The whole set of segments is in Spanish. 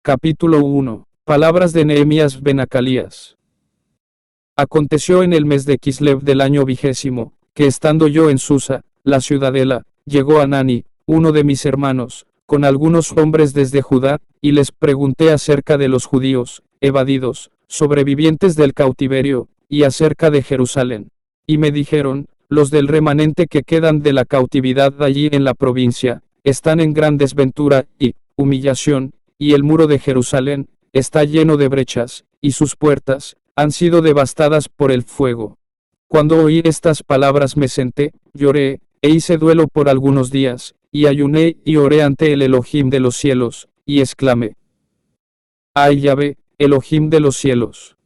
Capítulo 1. Palabras de Nehemías ben Acalías. Aconteció en el mes de Kislev del año 20, que estando yo en Susa, la ciudadela, llegó Hanani, uno de mis hermanos, con algunos hombres desde Judá, y les pregunté acerca de los judíos, evadidos, sobrevivientes del cautiverio, y acerca de Jerusalén. Y me dijeron, los del remanente que quedan de la cautividad allí en la provincia, están en gran desventura y humillación, y el muro de Jerusalén está lleno de brechas, y sus puertas han sido devastadas por el fuego. Cuando oí estas palabras me senté, lloré, e hice duelo por algunos días, y ayuné y oré ante el Elohim de los cielos, y exclamé: ¡Ay Yahvé, Elohim de los cielos!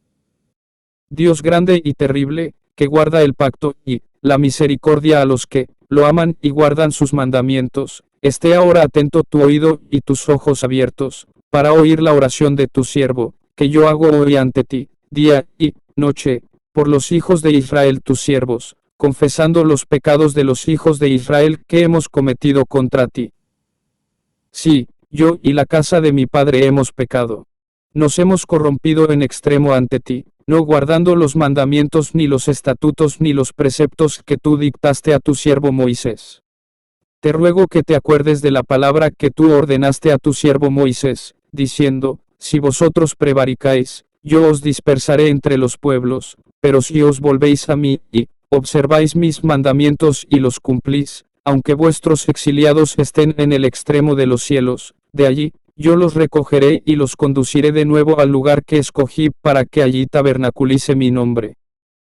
Dios grande y terrible, que guarda el pacto y la misericordia a los que lo aman y guardan sus mandamientos, esté ahora atento tu oído y tus ojos abiertos, para oír la oración de tu siervo, que yo hago hoy ante ti, día y noche, por los hijos de Israel tus siervos, confesando los pecados de los hijos de Israel que hemos cometido contra ti. Sí, yo y la casa de mi padre hemos pecado. Nos hemos corrompido en extremo ante ti, no guardando los mandamientos ni los estatutos ni los preceptos que tú dictaste a tu siervo Moisés. Te ruego que te acuerdes de la palabra que tú ordenaste a tu siervo Moisés, diciendo: si vosotros prevaricáis, yo os dispersaré entre los pueblos, pero si os volvéis a mí, y observáis mis mandamientos y los cumplís, aunque vuestros exiliados estén en el extremo de los cielos, de allí, yo los recogeré y los conduciré de nuevo al lugar que escogí para que allí tabernaculice mi nombre.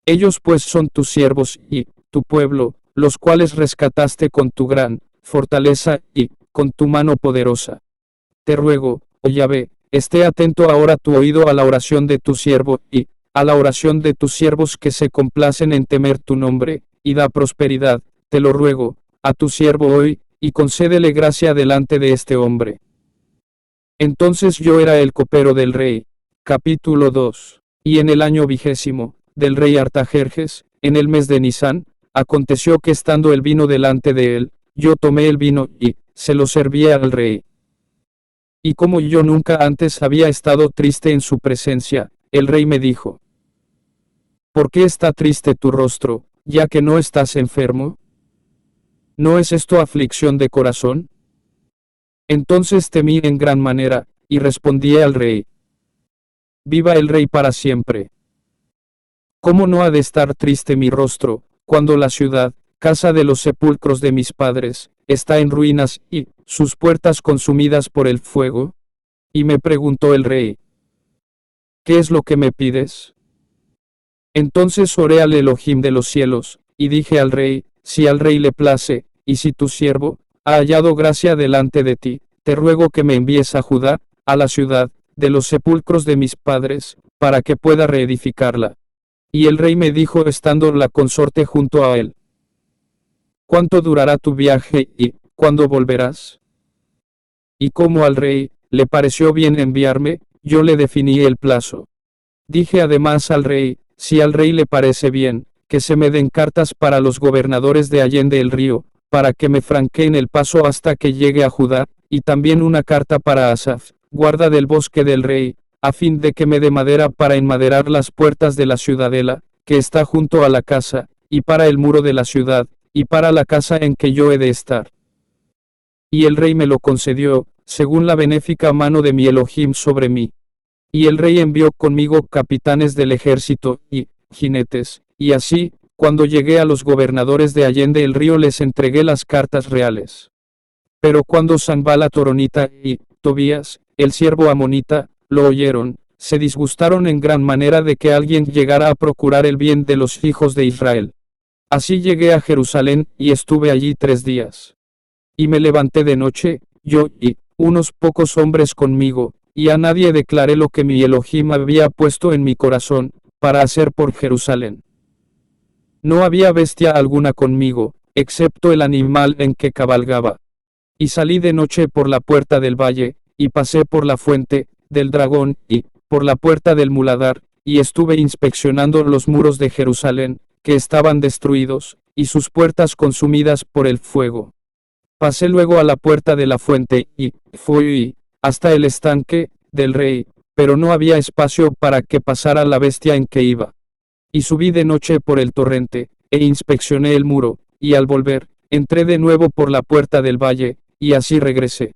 Ellos pues son tus siervos y tu pueblo, los cuales rescataste con tu gran fortaleza y con tu mano poderosa. Te ruego, oh Yahvé, esté atento ahora tu oído a la oración de tu siervo y a la oración de tus siervos que se complacen en temer tu nombre, y da prosperidad, te lo ruego, a tu siervo hoy, y concédele gracia delante de este hombre. Entonces yo era el copero del rey. Capítulo 2. Y en el año 20 del rey Artajerjes, en el mes de Nisán, aconteció que estando el vino delante de él, yo tomé el vino y se lo serví al rey. Y como yo nunca antes había estado triste en su presencia, el rey me dijo: ¿por qué está triste tu rostro, ya que no estás enfermo? ¿No es esto aflicción de corazón? Entonces temí en gran manera, y respondí al rey: viva el rey para siempre. ¿Cómo no ha de estar triste mi rostro, cuando la ciudad, casa de los sepulcros de mis padres, está en ruinas, y sus puertas consumidas por el fuego? Y me preguntó el rey: ¿qué es lo que me pides? Entonces oré al Elohim de los cielos, y dije al rey: si al rey le place, y si tu siervo ha hallado gracia delante de ti, te ruego que me envíes a Judá, a la ciudad de los sepulcros de mis padres, para que pueda reedificarla. Y el rey me dijo estando la consorte junto a él: ¿cuánto durará tu viaje y cuándo volverás? Y como al rey le pareció bien enviarme, yo le definí el plazo. Dije además al rey: si al rey le parece bien, que se me den cartas para los gobernadores de allende el río, para que me franqueen el paso hasta que llegue a Judá, y también una carta para Asaf, guarda del bosque del rey, a fin de que me dé madera para enmaderar las puertas de la ciudadela, que está junto a la casa, y para el muro de la ciudad, y para la casa en que yo he de estar. Y el rey me lo concedió, según la benéfica mano de mi Elohim sobre mí. Y el rey envió conmigo capitanes del ejército, y jinetes, y así, cuando llegué a los gobernadores de allende el río les entregué las cartas reales. Pero cuando Sanballat Toronita y Tobías, el siervo amonita, lo oyeron, se disgustaron en gran manera de que alguien llegara a procurar el bien de los hijos de Israel. Así llegué a Jerusalén, y estuve allí 3 días. Y me levanté de noche, yo y unos pocos hombres conmigo, y a nadie declaré lo que mi Elohim había puesto en mi corazón, para hacer por Jerusalén. No había bestia alguna conmigo, excepto el animal en que cabalgaba. Y salí de noche por la puerta del valle, y pasé por la fuente del dragón, y por la puerta del muladar, y estuve inspeccionando los muros de Jerusalén, que estaban destruidos, y sus puertas consumidas por el fuego. Pasé luego a la puerta de la fuente, y fui hasta el estanque del rey, pero no había espacio para que pasara la bestia en que iba. Y subí de noche por el torrente, e inspeccioné el muro, y al volver, entré de nuevo por la puerta del valle, y así regresé.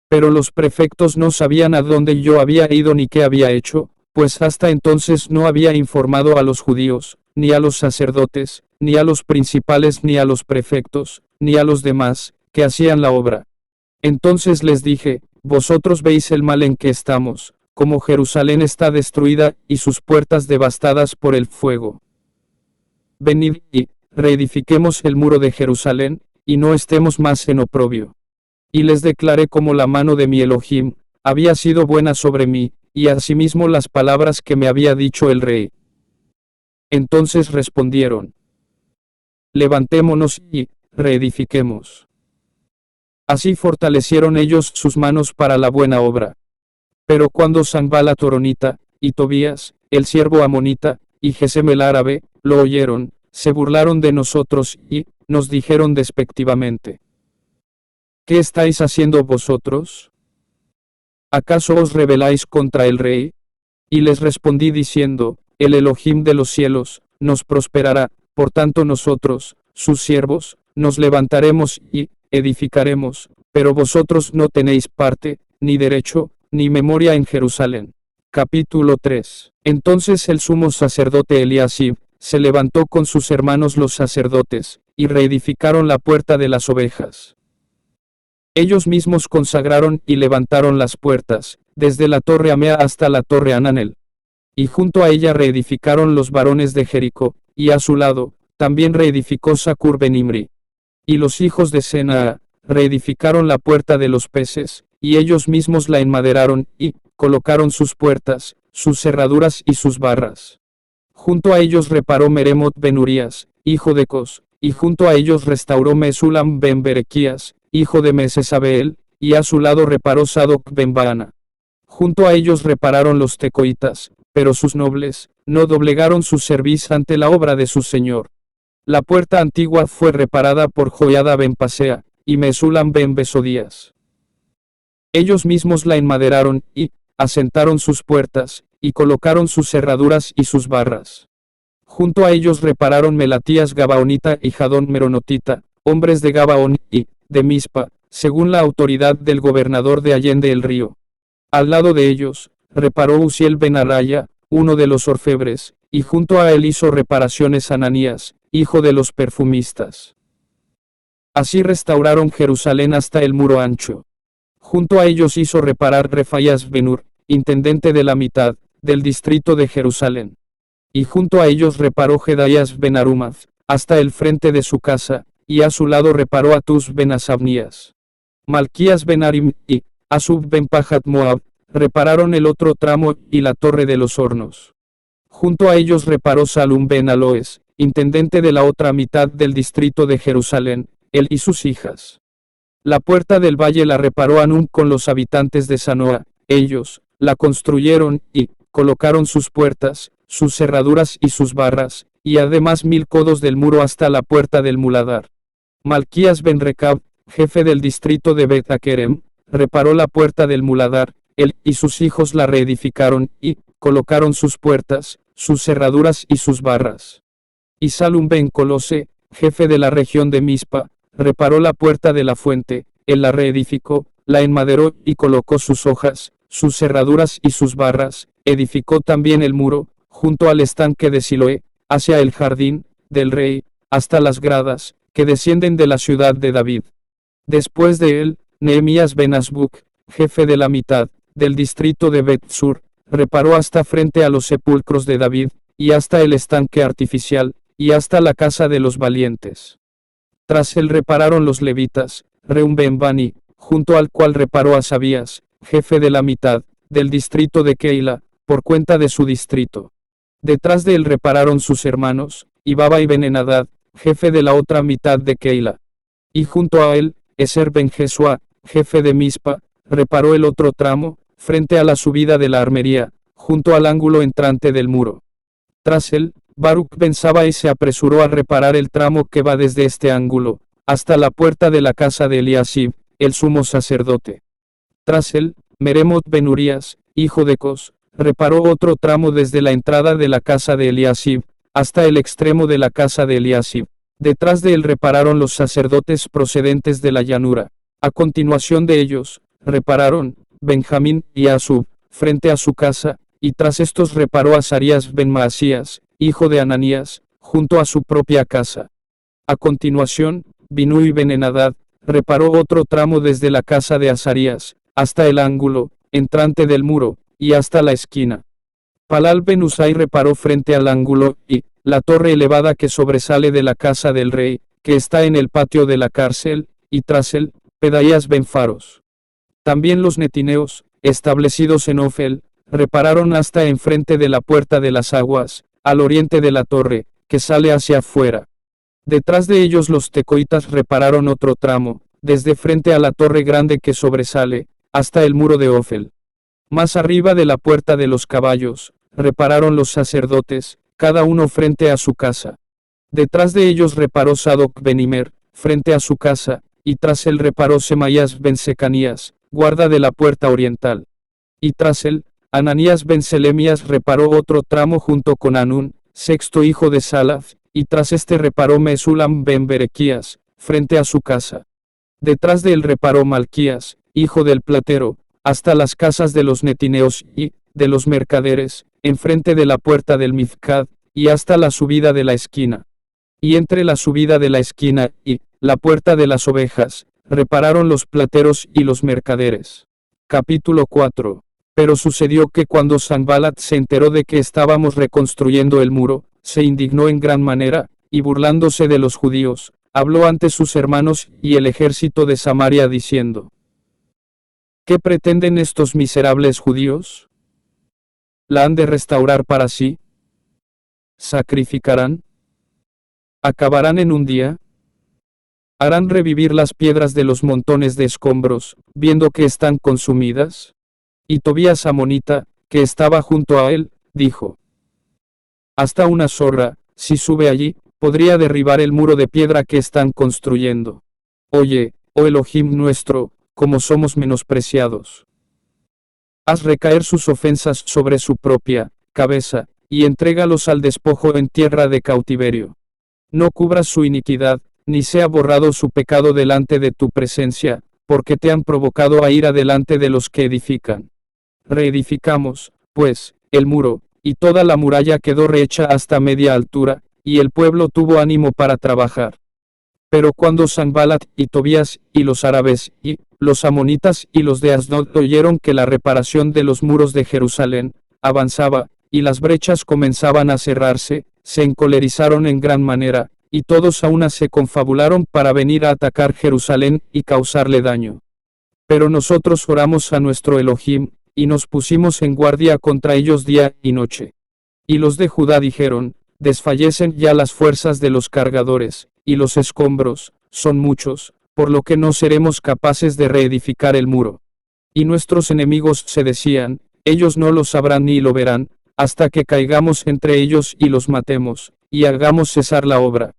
Pero los prefectos no sabían a dónde yo había ido ni qué había hecho, pues hasta entonces no había informado a los judíos, ni a los sacerdotes, ni a los principales, ni a los prefectos, ni a los demás, que hacían la obra. Entonces les dije: vosotros veis el mal en que estamos, como Jerusalén está destruida, y sus puertas devastadas por el fuego. Venid y reedifiquemos el muro de Jerusalén, y no estemos más en oprobio. Y les declaré cómo la mano de mi Elohim había sido buena sobre mí, y asimismo las palabras que me había dicho el rey. Entonces respondieron: levantémonos y reedifiquemos. Así fortalecieron ellos sus manos para la buena obra. Pero cuando Sanballat Horonita, y Tobías, el siervo amonita, y Gesem el árabe, lo oyeron, se burlaron de nosotros, y nos dijeron despectivamente: ¿qué estáis haciendo vosotros? ¿Acaso os rebeláis contra el rey? Y les respondí diciendo: el Elohim de los cielos nos prosperará, por tanto nosotros, sus siervos, nos levantaremos y edificaremos, pero vosotros no tenéis parte, ni derecho, ni memoria en Jerusalén. Capítulo 3. Entonces el sumo sacerdote Eliasib se levantó con sus hermanos los sacerdotes, y reedificaron la puerta de las ovejas. Ellos mismos consagraron y levantaron las puertas, desde la torre Amea hasta la torre Ananel. Y junto a ella reedificaron los varones de Jericó, y a su lado, también reedificó Sakur ben Imri. Y los hijos de Senaa reedificaron la puerta de los peces, y ellos mismos la enmaderaron, y colocaron sus puertas, sus cerraduras y sus barras. Junto a ellos reparó Meremot ben Urías, hijo de Cos, y junto a ellos restauró Mesulam ben Berequías, hijo de Mesesabeel, y a su lado reparó Sadoc ben Baana. Junto a ellos repararon los tecoitas, pero sus nobles no doblegaron su cerviz ante la obra de su señor. La puerta antigua fue reparada por Joiada ben Pasea, y Mesulam ben Besodías. Ellos mismos la enmaderaron, y asentaron sus puertas, y colocaron sus cerraduras y sus barras. Junto a ellos repararon Melatías Gabaonita y Jadón Meronotita, hombres de Gabaón y de Mispa, según la autoridad del gobernador de Allende el río. Al lado de ellos, reparó Uziel ben Araya, uno de los orfebres, y junto a él hizo reparaciones Ananías, hijo de los perfumistas. Así restauraron Jerusalén hasta el muro ancho. Junto a ellos hizo reparar Refayas ben Ur, intendente de la mitad, del distrito de Jerusalén. Y junto a ellos reparó Gedalías ben Arumaz, hasta el frente de su casa, y a su lado reparó Atus ben Asabnías. Malquías ben Arim y Asub ben Pahat Moab repararon el otro tramo y la torre de los hornos. Junto a ellos reparó Salum ben Aloes, intendente de la otra mitad del distrito de Jerusalén, él y sus hijas. La puerta del valle la reparó Anum con los habitantes de Sanoa, ellos la construyeron y colocaron sus puertas, sus cerraduras y sus barras, y además 1000 codos del muro hasta la puerta del muladar. Malquías ben Recab, jefe del distrito de Bet Akerem, reparó la puerta del muladar, él y sus hijos la reedificaron, y colocaron sus puertas, sus cerraduras y sus barras. Y Salum ben Colose, jefe de la región de Mispa, reparó la puerta de la fuente, él la reedificó, la enmaderó y colocó sus hojas, sus cerraduras y sus barras, edificó también el muro, junto al estanque de Siloé, hacia el jardín del rey, hasta las gradas, que descienden de la ciudad de David. Después de él, Nehemías ben Azbuc, jefe de la mitad, del distrito de Bet-Sur, reparó hasta frente a los sepulcros de David, y hasta el estanque artificial, y hasta la casa de los valientes. Tras él repararon los levitas, Reum ben Bani, junto al cual reparó Asabías, jefe de la mitad, del distrito de Keila, por cuenta de su distrito. Detrás de él repararon sus hermanos, Ibaba y ben Enadad, jefe de la otra mitad de Keila. Y junto a él, Eser ben Jesua, jefe de Mispa, reparó el otro tramo, frente a la subida de la armería, junto al ángulo entrante del muro. Tras él, Baruch ben Sabai se apresuró a reparar el tramo que va desde este ángulo, hasta la puerta de la casa de Eliasib, el sumo sacerdote. Tras él, Meremot ben Urías, hijo de Cos, reparó otro tramo desde la entrada de la casa de Eliasib, hasta el extremo de la casa de Eliasib. Detrás de él repararon los sacerdotes procedentes de la llanura. A continuación de ellos, repararon Benjamín y Asub, frente a su casa, y tras estos reparó Azarías ben Maasías, hijo de Ananías, junto a su propia casa. A continuación, Binui ben Henadad, reparó otro tramo desde la casa de Azarías, hasta el ángulo, entrante del muro, y hasta la esquina. Palal ben Usai reparó frente al ángulo, y la torre elevada que sobresale de la casa del rey, que está en el patio de la cárcel, y tras él, Pedaías ben Faros. También los netineos, establecidos en Ofel, repararon hasta enfrente de la puerta de las aguas, al oriente de la torre, que sale hacia afuera. Detrás de ellos los tecoitas repararon otro tramo, desde frente a la torre grande que sobresale, hasta el muro de Ofel. Más arriba de la puerta de los caballos, repararon los sacerdotes, cada uno frente a su casa. Detrás de ellos reparó Sadoc ben Imer, frente a su casa, y tras él reparó Semaías ben Secanías, guarda de la puerta oriental. Y tras él, Ananías ben Selemías reparó otro tramo junto con Anún, sexto hijo de Salaf, y tras este reparó Mesulam ben Berequías, frente a su casa. Detrás de él reparó Malquías, hijo del platero, hasta las casas de los netineos y de los mercaderes, enfrente de la puerta del Mizcad, y hasta la subida de la esquina. Y entre la subida de la esquina y la puerta de las ovejas, repararon los plateros y los mercaderes. Capítulo 4. Pero sucedió que cuando Sanballat se enteró de que estábamos reconstruyendo el muro, se indignó en gran manera, y burlándose de los judíos, habló ante sus hermanos y el ejército de Samaria diciendo: ¿Qué pretenden estos miserables judíos? ¿La han de restaurar para sí? ¿Sacrificarán? ¿Acabarán en un día? ¿Harán revivir las piedras de los montones de escombros, viendo que están consumidas? Y Tobías amonita, que estaba junto a él, dijo: Hasta una zorra, si sube allí, podría derribar el muro de piedra que están construyendo. Oye, oh Elohim nuestro, cómo somos menospreciados. Haz recaer sus ofensas sobre su propia cabeza, y entrégalos al despojo en tierra de cautiverio. No cubras su iniquidad, ni sea borrado su pecado delante de tu presencia, porque te han provocado a ira delante de los que edifican. Reedificamos, pues, el muro, y toda la muralla quedó rehecha hasta media altura, y el pueblo tuvo ánimo para trabajar. Pero cuando Sanballat y Tobías, y los árabes, y los amonitas y los de Asdod oyeron que la reparación de los muros de Jerusalén avanzaba, y las brechas comenzaban a cerrarse, se encolerizaron en gran manera, y todos a una se confabularon para venir a atacar Jerusalén y causarle daño. Pero nosotros oramos a nuestro Elohim, y nos pusimos en guardia contra ellos día y noche. Y los de Judá dijeron: Desfallecen ya las fuerzas de los cargadores, y los escombros son muchos, por lo que no seremos capaces de reedificar el muro. Y nuestros enemigos se decían: Ellos no lo sabrán ni lo verán, hasta que caigamos entre ellos y los matemos, y hagamos cesar la obra.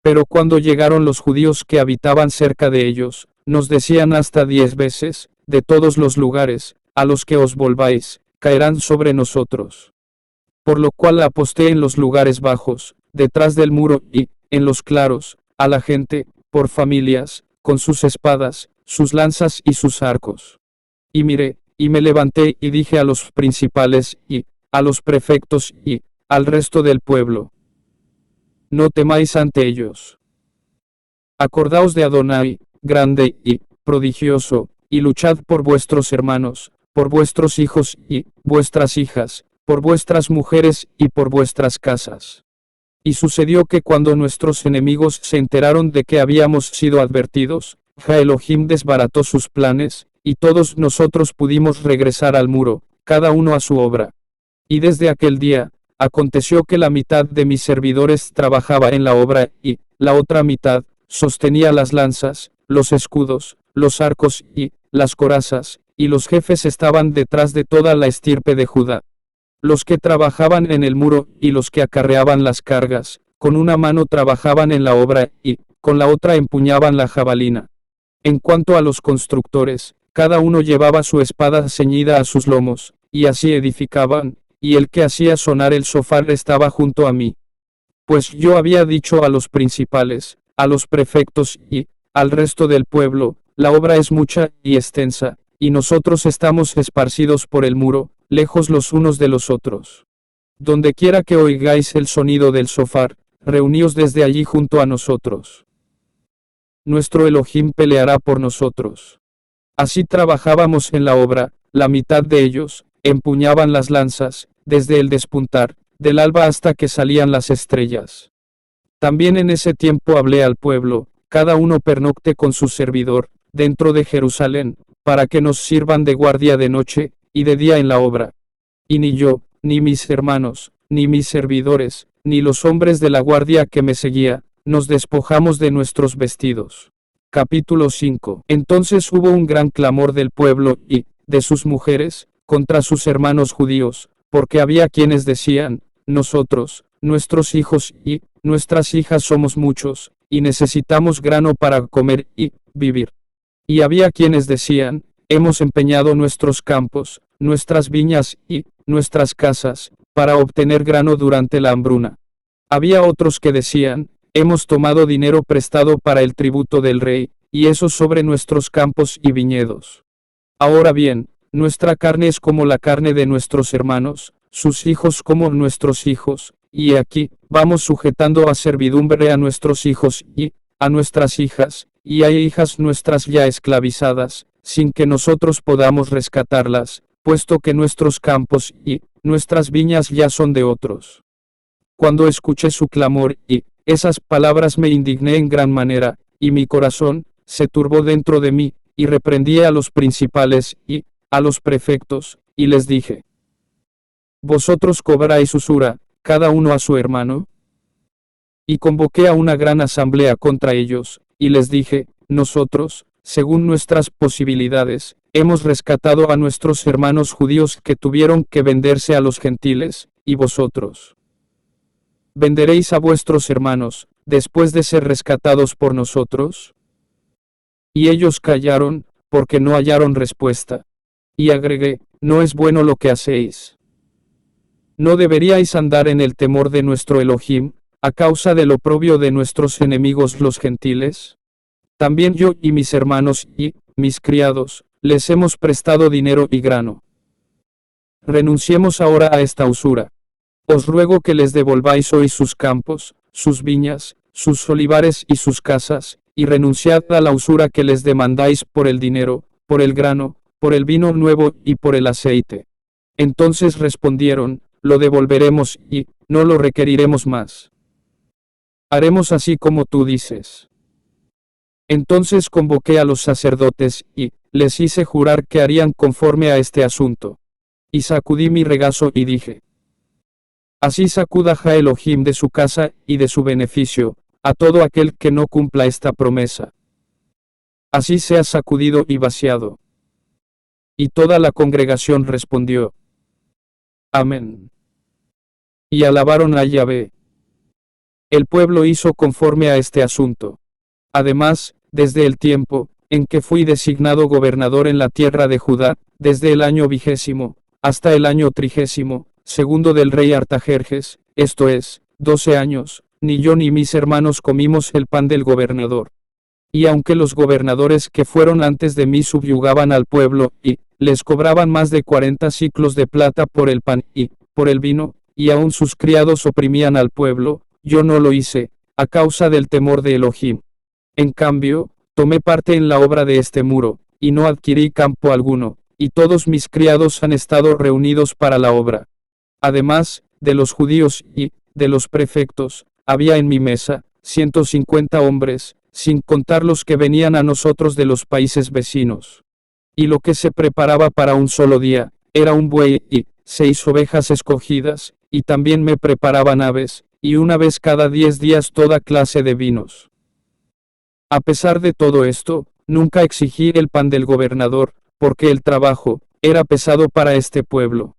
Pero cuando llegaron los judíos que habitaban cerca de ellos, nos decían hasta 10 veces, de todos los lugares a los que os volváis, caerán sobre nosotros. Por lo cual aposté en los lugares bajos, detrás del muro, y, en los claros, a la gente, por familias, con sus espadas, sus lanzas y sus arcos. Y miré, y me levanté y dije a los principales, y a los prefectos, y al resto del pueblo: No temáis ante ellos. Acordaos de Adonai, grande y prodigioso, y luchad por vuestros hermanos, por vuestros hijos y vuestras hijas, por vuestras mujeres y por vuestras casas. Y sucedió que cuando nuestros enemigos se enteraron de que habíamos sido advertidos, Jah Elohim desbarató sus planes, y todos nosotros pudimos regresar al muro, cada uno a su obra. Y desde aquel día, aconteció que la mitad de mis servidores trabajaba en la obra, y la otra mitad sostenía las lanzas, los escudos, los arcos y las corazas, y los jefes estaban detrás de toda la estirpe de Judá. Los que trabajaban en el muro, y los que acarreaban las cargas, con una mano trabajaban en la obra, y con la otra empuñaban la jabalina. En cuanto a los constructores, cada uno llevaba su espada ceñida a sus lomos, y así edificaban, y el que hacía sonar el shofar estaba junto a mí. Pues yo había dicho a los principales, a los prefectos y al resto del pueblo, la obra es mucha y extensa, y nosotros estamos esparcidos por el muro, lejos los unos de los otros. Donde quiera que oigáis el sonido del shofar, reuníos desde allí junto a nosotros. Nuestro Elohim peleará por nosotros. Así trabajábamos en la obra, la mitad de ellos empuñaban las lanzas, desde el despuntar del alba hasta que salían las estrellas. También en ese tiempo hablé al pueblo, cada uno pernocte con su servidor, dentro de Jerusalén, para que nos sirvan de guardia de noche y de día en la obra. Y ni yo, ni mis hermanos, ni mis servidores, ni los hombres de la guardia que me seguía, nos despojamos de nuestros vestidos. Capítulo 5. Entonces hubo un gran clamor del pueblo y de sus mujeres contra sus hermanos judíos, porque había quienes decían: nosotros, nuestros hijos y nuestras hijas somos muchos, y necesitamos grano para comer y vivir. Y había quienes decían: hemos empeñado nuestros campos, nuestras viñas y nuestras casas, para obtener grano durante la hambruna. Había otros que decían: hemos tomado dinero prestado para el tributo del rey, y eso sobre nuestros campos y viñedos. Ahora bien, nuestra carne es como la carne de nuestros hermanos, sus hijos como nuestros hijos, y aquí, vamos sujetando a servidumbre a nuestros hijos y a nuestras hijas, y hay hijas nuestras ya esclavizadas, sin que nosotros podamos rescatarlas, puesto que nuestros campos y nuestras viñas ya son de otros. Cuando escuché su clamor y esas palabras me indigné en gran manera, y mi corazón se turbó dentro de mí, y reprendí a los principales y a los prefectos, y les dije: ¿vosotros cobráis usura, cada uno a su hermano? Y convoqué a una gran asamblea contra ellos, y les dije: nosotros, según nuestras posibilidades, hemos rescatado a nuestros hermanos judíos que tuvieron que venderse a los gentiles, y vosotros ¿venderéis a vuestros hermanos, después de ser rescatados por nosotros? Y ellos callaron, porque no hallaron respuesta. Y agregué: no es bueno lo que hacéis. ¿No deberíais andar en el temor de nuestro Elohim, a causa del oprobio de nuestros enemigos los gentiles? También yo y mis hermanos y mis criados, les hemos prestado dinero y grano. Renunciemos ahora a esta usura. Os ruego que les devolváis hoy sus campos, sus viñas, sus olivares y sus casas, y renunciad a la usura que les demandáis por el dinero, por el grano, por el vino nuevo y por el aceite. Entonces respondieron: lo devolveremos y no lo requeriremos más. Haremos así como tú dices. Entonces convoqué a los sacerdotes y les hice jurar que harían conforme a este asunto. Y sacudí mi regazo y dije: así sacuda Jah Elohim de su casa y de su beneficio, a todo aquel que no cumpla esta promesa. Así sea sacudido y vaciado. Y toda la congregación respondió: amén. Y alabaron a Yahvé. El pueblo hizo conforme a este asunto. Además, desde el tiempo en que fui designado gobernador en la tierra de Judá, desde el año 20 hasta el año 32 del rey Artajerjes, esto es, 12 años, ni yo ni mis hermanos comimos el pan del gobernador. Y aunque los gobernadores que fueron antes de mí subyugaban al pueblo, y les cobraban más de 40 siclos de plata por el pan y por el vino, y aun sus criados oprimían al pueblo, yo no lo hice, a causa del temor de Elohim. En cambio, tomé parte en la obra de este muro, y no adquirí campo alguno, y todos mis criados han estado reunidos para la obra. Además, de los judíos y de los prefectos, había en mi mesa 150 hombres, sin contar los que venían a nosotros de los países vecinos. Y lo que se preparaba para un solo día, era un buey y 6 ovejas escogidas, y también me preparaban aves, y una vez cada 10 días toda clase de vinos. A pesar de todo esto, nunca exigí el pan del gobernador, porque el trabajo era pesado para este pueblo.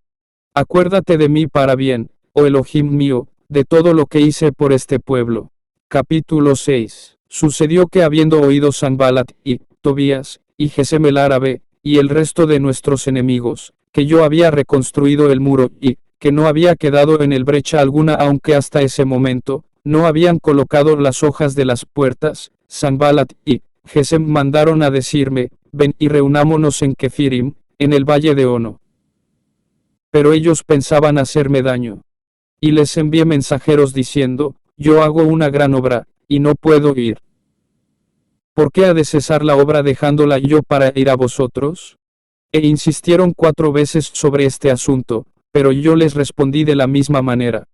Acuérdate de mí para bien, oh Elohim mío, de todo lo que hice por este pueblo. Capítulo 6. Sucedió que habiendo oído Sanballat y Tobías, y Gesem el árabe, y el resto de nuestros enemigos, que yo había reconstruido el muro y que no había quedado en él brecha alguna, aunque hasta ese momento no habían colocado las hojas de las puertas. Sanballat y Gesem mandaron a decirme: ven y reunámonos en Kefirim, en el valle de Ono. Pero ellos pensaban hacerme daño. Y les envié mensajeros diciendo: yo hago una gran obra, y no puedo ir. ¿Por qué ha de cesar la obra dejándola yo para ir a vosotros? E insistieron 4 veces sobre este asunto, pero yo les respondí de la misma manera.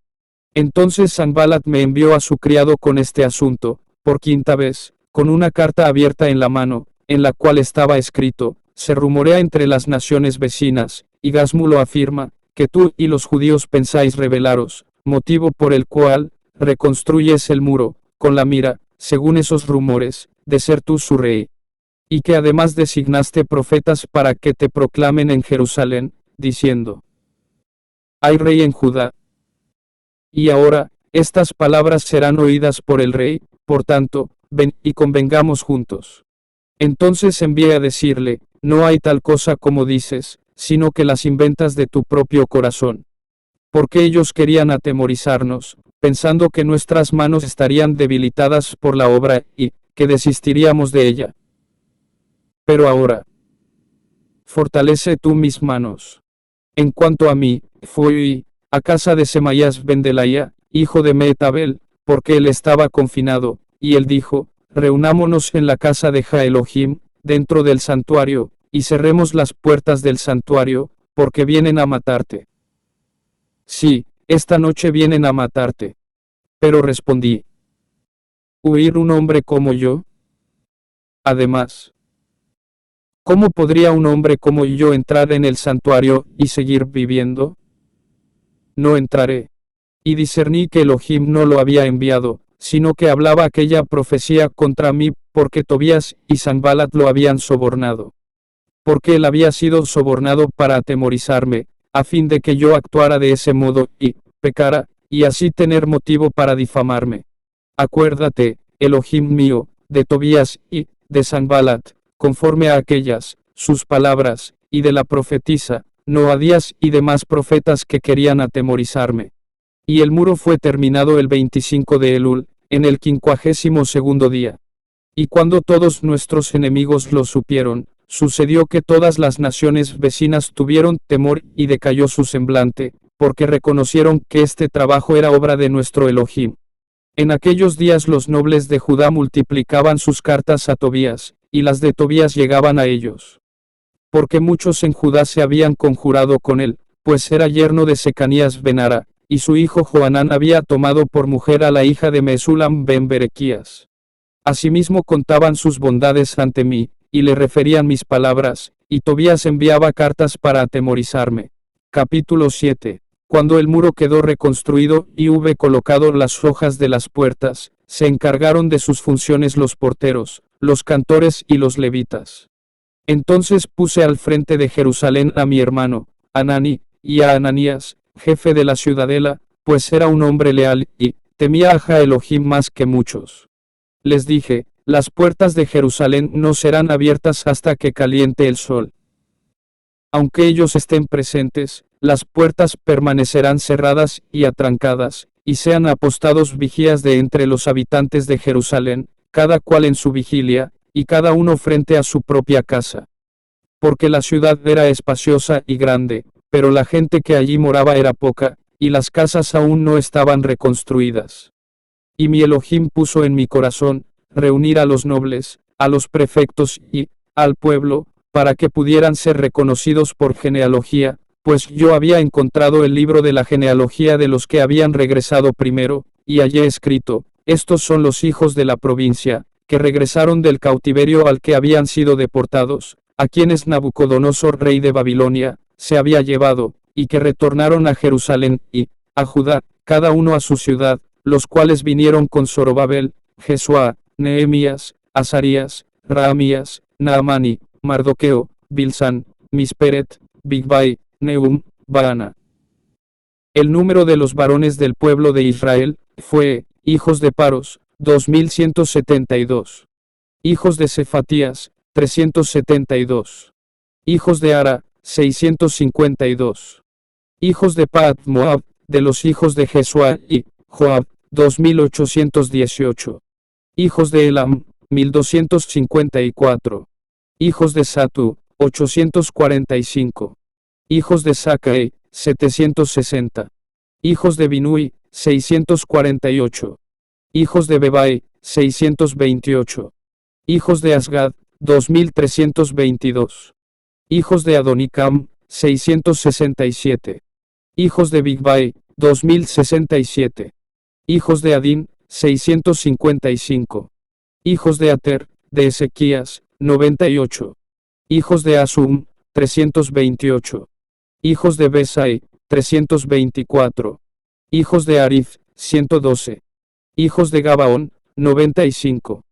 Entonces Sanballat me envió a su criado con este asunto, por 5ª vez, con una carta abierta en la mano, en la cual estaba escrito: se rumorea entre las naciones vecinas, y Gasmulo afirma, que tú y los judíos pensáis rebelaros, motivo por el cual reconstruyes el muro, con la mira, según esos rumores, de ser tú su rey. Y que además designaste profetas para que te proclamen en Jerusalén, diciendo: hay rey en Judá. Y ahora, estas palabras serán oídas por el rey, por tanto, ven y convengamos juntos. Entonces envié a decirle: no hay tal cosa como dices, sino que las inventas de tu propio corazón. Porque ellos querían atemorizarnos, pensando que nuestras manos estarían debilitadas por la obra, y que desistiríamos de ella. Pero ahora, fortalece tú mis manos. En cuanto a mí, fui a casa de Semaías ben Delaía, hijo de Mehetabel, porque él estaba confinado, y él dijo: reunámonos en la casa de Jah-Elohim, dentro del santuario, y cerremos las puertas del santuario, porque vienen a matarte. Sí, esta noche vienen a matarte. Pero respondí: ¿huir un hombre como yo? Además, ¿cómo podría un hombre como yo entrar en el santuario y seguir viviendo? No entraré. Y discerní que Elohim no lo había enviado, sino que hablaba aquella profecía contra mí, porque Tobías y Sanballat lo habían sobornado. Porque él había sido sobornado para atemorizarme, a fin de que yo actuara de ese modo, y pecara, y así tener motivo para difamarme. Acuérdate, Elohim mío, de Tobías y de Sanballat, conforme a aquellas, sus palabras, y de la profetisa, Noadías y demás profetas que querían atemorizarme. Y el muro fue terminado el 25 de Elul, en el 52º día. Y cuando todos nuestros enemigos lo supieron, sucedió que todas las naciones vecinas tuvieron temor y decayó su semblante, porque reconocieron que este trabajo era obra de nuestro Elohim. En aquellos días los nobles de Judá multiplicaban sus cartas a Tobías, y las de Tobías llegaban a ellos. Porque muchos en Judá se habían conjurado con él, pues era yerno de Secanías ben Ara, y su hijo Johanán había tomado por mujer a la hija de Mesulam ben Berequías. Asimismo contaban sus bondades ante mí, y le referían mis palabras, y Tobías enviaba cartas para atemorizarme. Capítulo 7. Cuando el muro quedó reconstruido y hube colocado las hojas de las puertas, se encargaron de sus funciones los porteros, los cantores y los levitas. Entonces puse al frente de Jerusalén a mi hermano, Hanani, y a Ananías, jefe de la ciudadela, pues era un hombre leal, y temía a Jah-Elohim más que muchos. Les dije: las puertas de Jerusalén no serán abiertas hasta que caliente el sol. Aunque ellos estén presentes, las puertas permanecerán cerradas y atrancadas, y sean apostados vigías de entre los habitantes de Jerusalén, cada cual en su vigilia, y cada uno frente a su propia casa. Porque la ciudad era espaciosa y grande, pero la gente que allí moraba era poca, y las casas aún no estaban reconstruidas. Y mi Elohim puso en mi corazón reunir a los nobles, a los prefectos y al pueblo, para que pudieran ser reconocidos por genealogía, pues yo había encontrado el libro de la genealogía de los que habían regresado primero, y hallé escrito: estos son los hijos de la provincia, que regresaron del cautiverio al que habían sido deportados, a quienes Nabucodonosor rey de Babilonia se había llevado, y que retornaron a Jerusalén y a Judá, cada uno a su ciudad, los cuales vinieron con Zorobabel, Jesuá, Nehemías, Azarías, Raamías, Naamani, Mardoqueo, Bilsán, Misperet, Bigvai, Nehum, Baana. El número de los varones del pueblo de Israel fue: hijos de Paros, 2172. Hijos de Cefatías, 372. Hijos de Ara, 652. Hijos de Pahat Moab, de los hijos de Jesua y Joab, 2818. Hijos de Elam, 1254. Hijos de Satu, 845. Hijos de Sakai, 760. Hijos de Binui, 648. Hijos de Bebai, 628. Hijos de Asgad, 2322. Hijos de Adonicam, 667. Hijos de Bigvai, 2067. Hijos de Adin, 655. Hijos de Ater, de Ezequías, 98. Hijos de Asum, 328. Hijos de Besai, 324. Hijos de Arif, 112. Hijos de Gabaón, 95.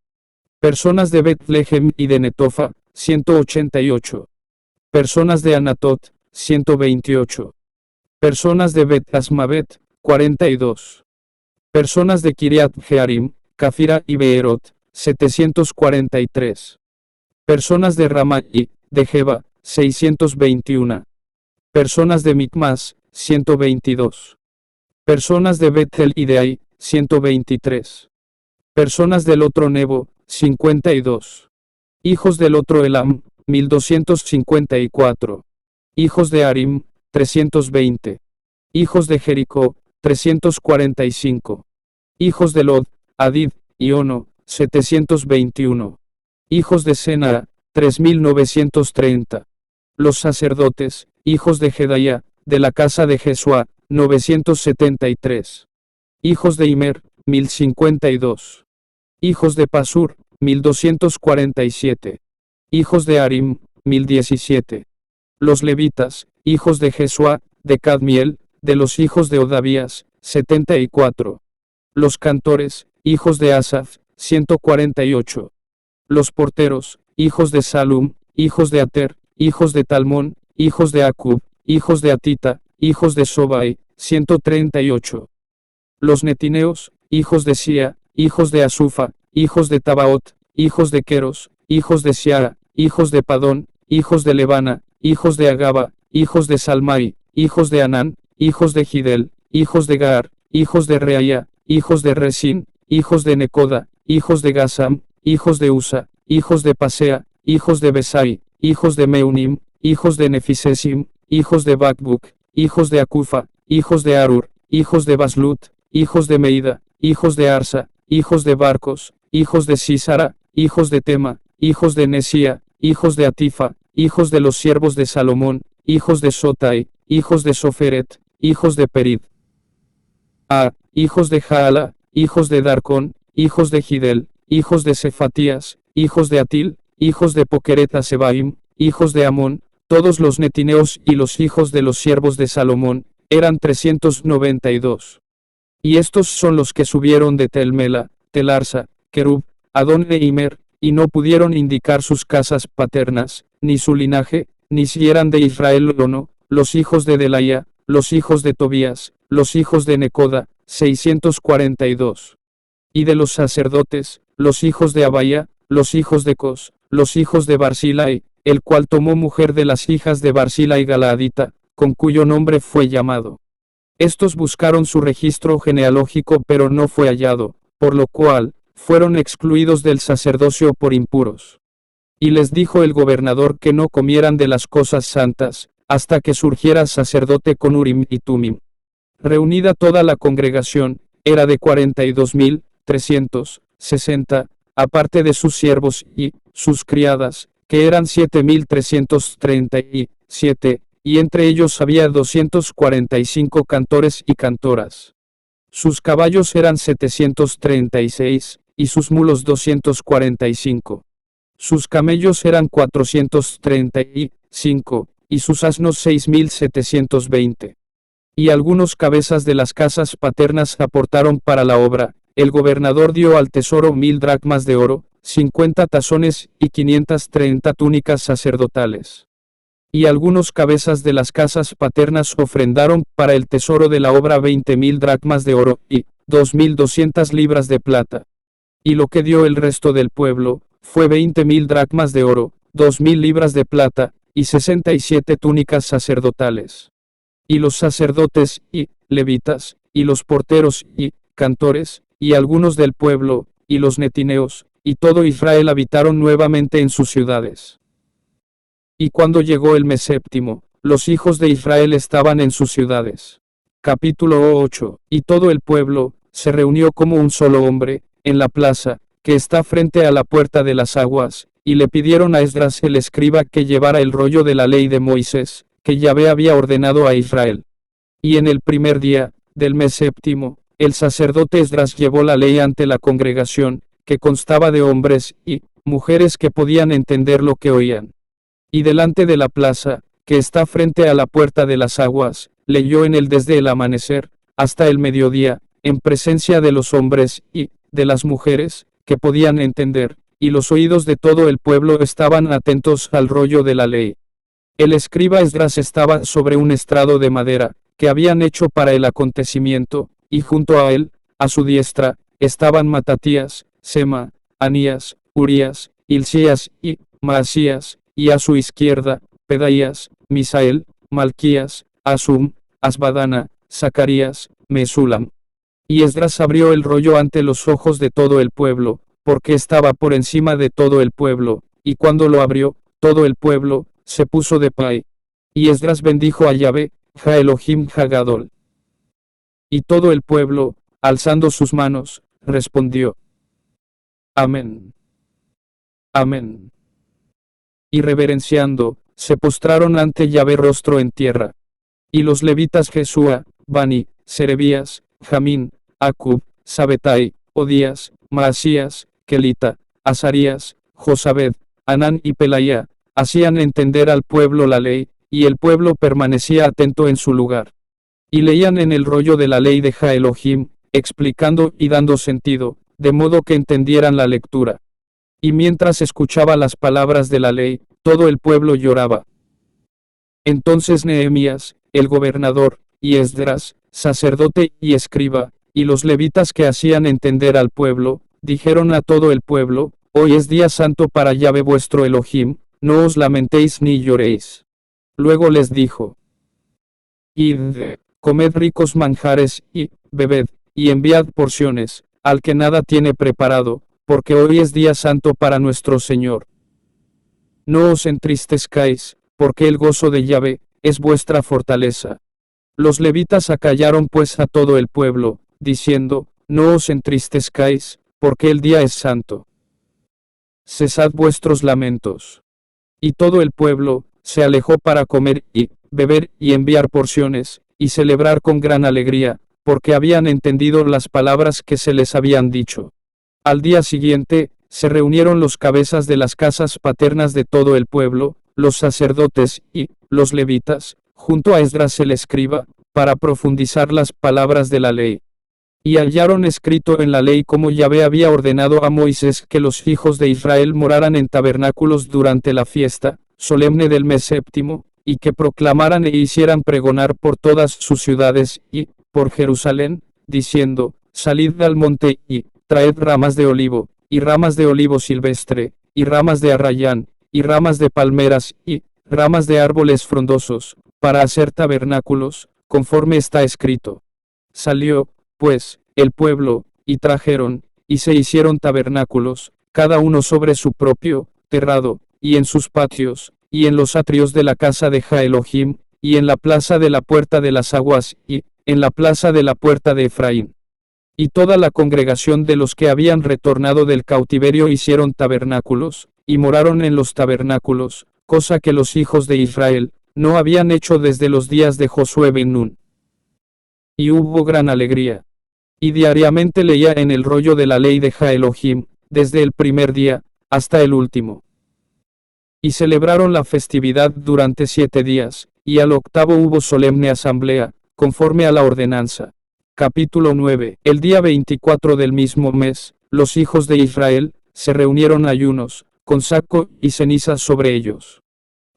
Personas de Betlehem y de Netofa, 188. Personas de Anatot, 128. Personas de Bet-Asmavet, 42. Personas de Kiriat Jearim, Cafira y Beerot, 743. Personas de Ramá y de Jeba, 621. Personas de Micmas, 122. Personas de Bethel y de Ai, 123. Personas del otro Nebo, 52. Hijos del otro Elam, 1254. Hijos de Arim, 320. Hijos de Jericó, 345. Hijos de Lod, Hadid y Ono, 721. Hijos de Sena, 3930. Los sacerdotes, hijos de Jedaía, de la casa de Jesua, 973. Hijos de Imer, 1052. Hijos de Pasur, 1247. Hijos de Arim, 1017. Los levitas, hijos de Jesua, de Cadmiel, de los hijos de Odavías, 74. Los cantores, hijos de Asaf, 148. Los porteros, hijos de Salum, hijos de Ater, hijos de Talmón, hijos de Acub, hijos de Atita, hijos de Sobai, 138. Los netineos, hijos de Sia, hijos de Asufa, hijos de Tabaot, hijos de Queros, hijos de Siara, hijos de Padón, hijos de Levana, hijos de Agaba, hijos de Salmai, hijos de Anán, hijos de Gidel, hijos de Gaar, hijos de Reaya, hijos de Resín, hijos de Necoda, hijos de Gasam, hijos de Usa, hijos de Pasea, hijos de Besai, hijos de Meunim, hijos de Nefisesim, hijos de Bakbuk, hijos de Acufa, hijos de Arur, hijos de Baslut, hijos de Meida, hijos de Arsa, hijos de Barcos, hijos de Sísara, hijos de Tema, hijos de Nesía, hijos de Atifa, hijos de los siervos de Salomón, hijos de Sotai, hijos de Soferet, hijos de Perid. Hijos de Jaala, hijos de Darcón, hijos de Gidel, hijos de Cefatías, hijos de Atil, hijos de Poqueret Sebaim, hijos de Amón, todos los netineos y los hijos de los siervos de Salomón, eran 392. Y estos son los que subieron de Telmela, Telarsa, Kerub, Adón e Imer, y no pudieron indicar sus casas paternas, ni su linaje, ni si eran de Israel o no, los hijos de Delaya, los hijos de Tobías, los hijos de Necoda, 642. Y de los sacerdotes, los hijos de Abaya, los hijos de Cos, los hijos de Barzilai, el cual tomó mujer de las hijas de Barzilai Galaadita, con cuyo nombre fue llamado. Estos buscaron su registro genealógico pero no fue hallado, por lo cual, fueron excluidos del sacerdocio por impuros. Y les dijo el gobernador que no comieran de las cosas santas, hasta que surgiera sacerdote con Urim y Tumim. Reunida toda la congregación, era de 42.360, aparte de sus siervos y sus criadas, que eran 7.337, y entre ellos había 245 cantores y cantoras. Sus caballos eran 736, y sus mulos 245. Sus camellos eran 435, y sus asnos 6.720. Y algunos cabezas de las casas paternas aportaron para la obra. El gobernador dio al tesoro 1.000 dracmas de oro, 50 tazones y 530 túnicas sacerdotales. Y algunos cabezas de las casas paternas ofrendaron para el tesoro de la obra 20.000 dracmas de oro y 2.200 libras de plata. Y lo que dio el resto del pueblo fue 20.000 dracmas de oro, 2.000 libras de plata y 67 túnicas sacerdotales. Y los sacerdotes, y levitas, y los porteros, y cantores, y algunos del pueblo, y los netineos, y todo Israel habitaron nuevamente en sus ciudades. Y cuando llegó el mes séptimo, los hijos de Israel estaban en sus ciudades. Capítulo 8. Y todo el pueblo se reunió como un solo hombre, en la plaza, que está frente a la puerta de las aguas, y le pidieron a Esdras el escriba que llevara el rollo de la ley de Moisés, que Yahvé había ordenado a Israel. Y en el primer día del mes séptimo, el sacerdote Esdras llevó la ley ante la congregación, que constaba de hombres y mujeres que podían entender lo que oían. Y delante de la plaza, que está frente a la puerta de las aguas, leyó en él desde el amanecer hasta el mediodía, en presencia de los hombres y de las mujeres, que podían entender, y los oídos de todo el pueblo estaban atentos al rollo de la ley. El escriba Esdras estaba sobre un estrado de madera, que habían hecho para el acontecimiento, y junto a él, a su diestra, estaban Matatías, Sema, Anías, Urías, Hilcías y Maasías, y a su izquierda, Pedaías, Misael, Malquías, Asum, Asbadana, Zacarías, Mesulam. Y Esdras abrió el rollo ante los ojos de todo el pueblo, porque estaba por encima de todo el pueblo, y cuando lo abrió, todo el pueblo se puso de pie. Y Esdras bendijo a Yahvé, Ja Elohim Ja Gadol. Y todo el pueblo, alzando sus manos, respondió: Amén. Amén. Y reverenciando, se postraron ante Yahvé rostro en tierra. Y los levitas Jesúa, Bani, Serebías, Jamín, Acub, Sabetai, Odías, Maasías, Kelita, Azarías, Josabed, Anán y Pelaía, hacían entender al pueblo la ley, y el pueblo permanecía atento en su lugar. Y leían en el rollo de la ley de Ja Elohim, explicando y dando sentido, de modo que entendieran la lectura. Y mientras escuchaba las palabras de la ley, todo el pueblo lloraba. Entonces Nehemías, el gobernador, y Esdras, sacerdote y escriba, y los levitas que hacían entender al pueblo, dijeron a todo el pueblo: Hoy es día santo para Yahvé vuestro Elohim, no os lamentéis ni lloréis. Luego les dijo: Id, comed ricos manjares, y bebed, y enviad porciones, al que nada tiene preparado, porque hoy es día santo para nuestro Señor. No os entristezcáis, porque el gozo de Yahvé es vuestra fortaleza. Los levitas acallaron pues a todo el pueblo, diciendo: No os entristezcáis, porque el día es santo. Cesad vuestros lamentos. Y todo el pueblo se alejó para comer y beber y enviar porciones, y celebrar con gran alegría, porque habían entendido las palabras que se les habían dicho. Al día siguiente, se reunieron los cabezas de las casas paternas de todo el pueblo, los sacerdotes y los levitas, junto a Esdras el escriba, para profundizar las palabras de la ley. Y hallaron escrito en la ley como Yahvé había ordenado a Moisés que los hijos de Israel moraran en tabernáculos durante la fiesta solemne del mes séptimo, y que proclamaran e hicieran pregonar por todas sus ciudades y por Jerusalén, diciendo: Salid al monte y traed ramas de olivo, y ramas de olivo silvestre, y ramas de arrayán, y ramas de palmeras, y ramas de árboles frondosos, para hacer tabernáculos, conforme está escrito. Salió, pues, el pueblo, y trajeron, y se hicieron tabernáculos, cada uno sobre su propio terrado, y en sus patios, y en los atrios de la casa de Ja Elohim, y en la plaza de la puerta de las aguas, y en la plaza de la puerta de Efraín. Y toda la congregación de los que habían retornado del cautiverio hicieron tabernáculos, y moraron en los tabernáculos, cosa que los hijos de Israel no habían hecho desde los días de Josué ben Nun. Y hubo gran alegría. Y diariamente leía en el rollo de la ley de Ja Elohim, desde el primer día hasta el último. Y celebraron la festividad durante 7 días, y al octavo hubo solemne asamblea, conforme a la ordenanza. Capítulo 9. El día 24 del mismo mes, los hijos de Israel se reunieron ayunos, con saco y ceniza sobre ellos.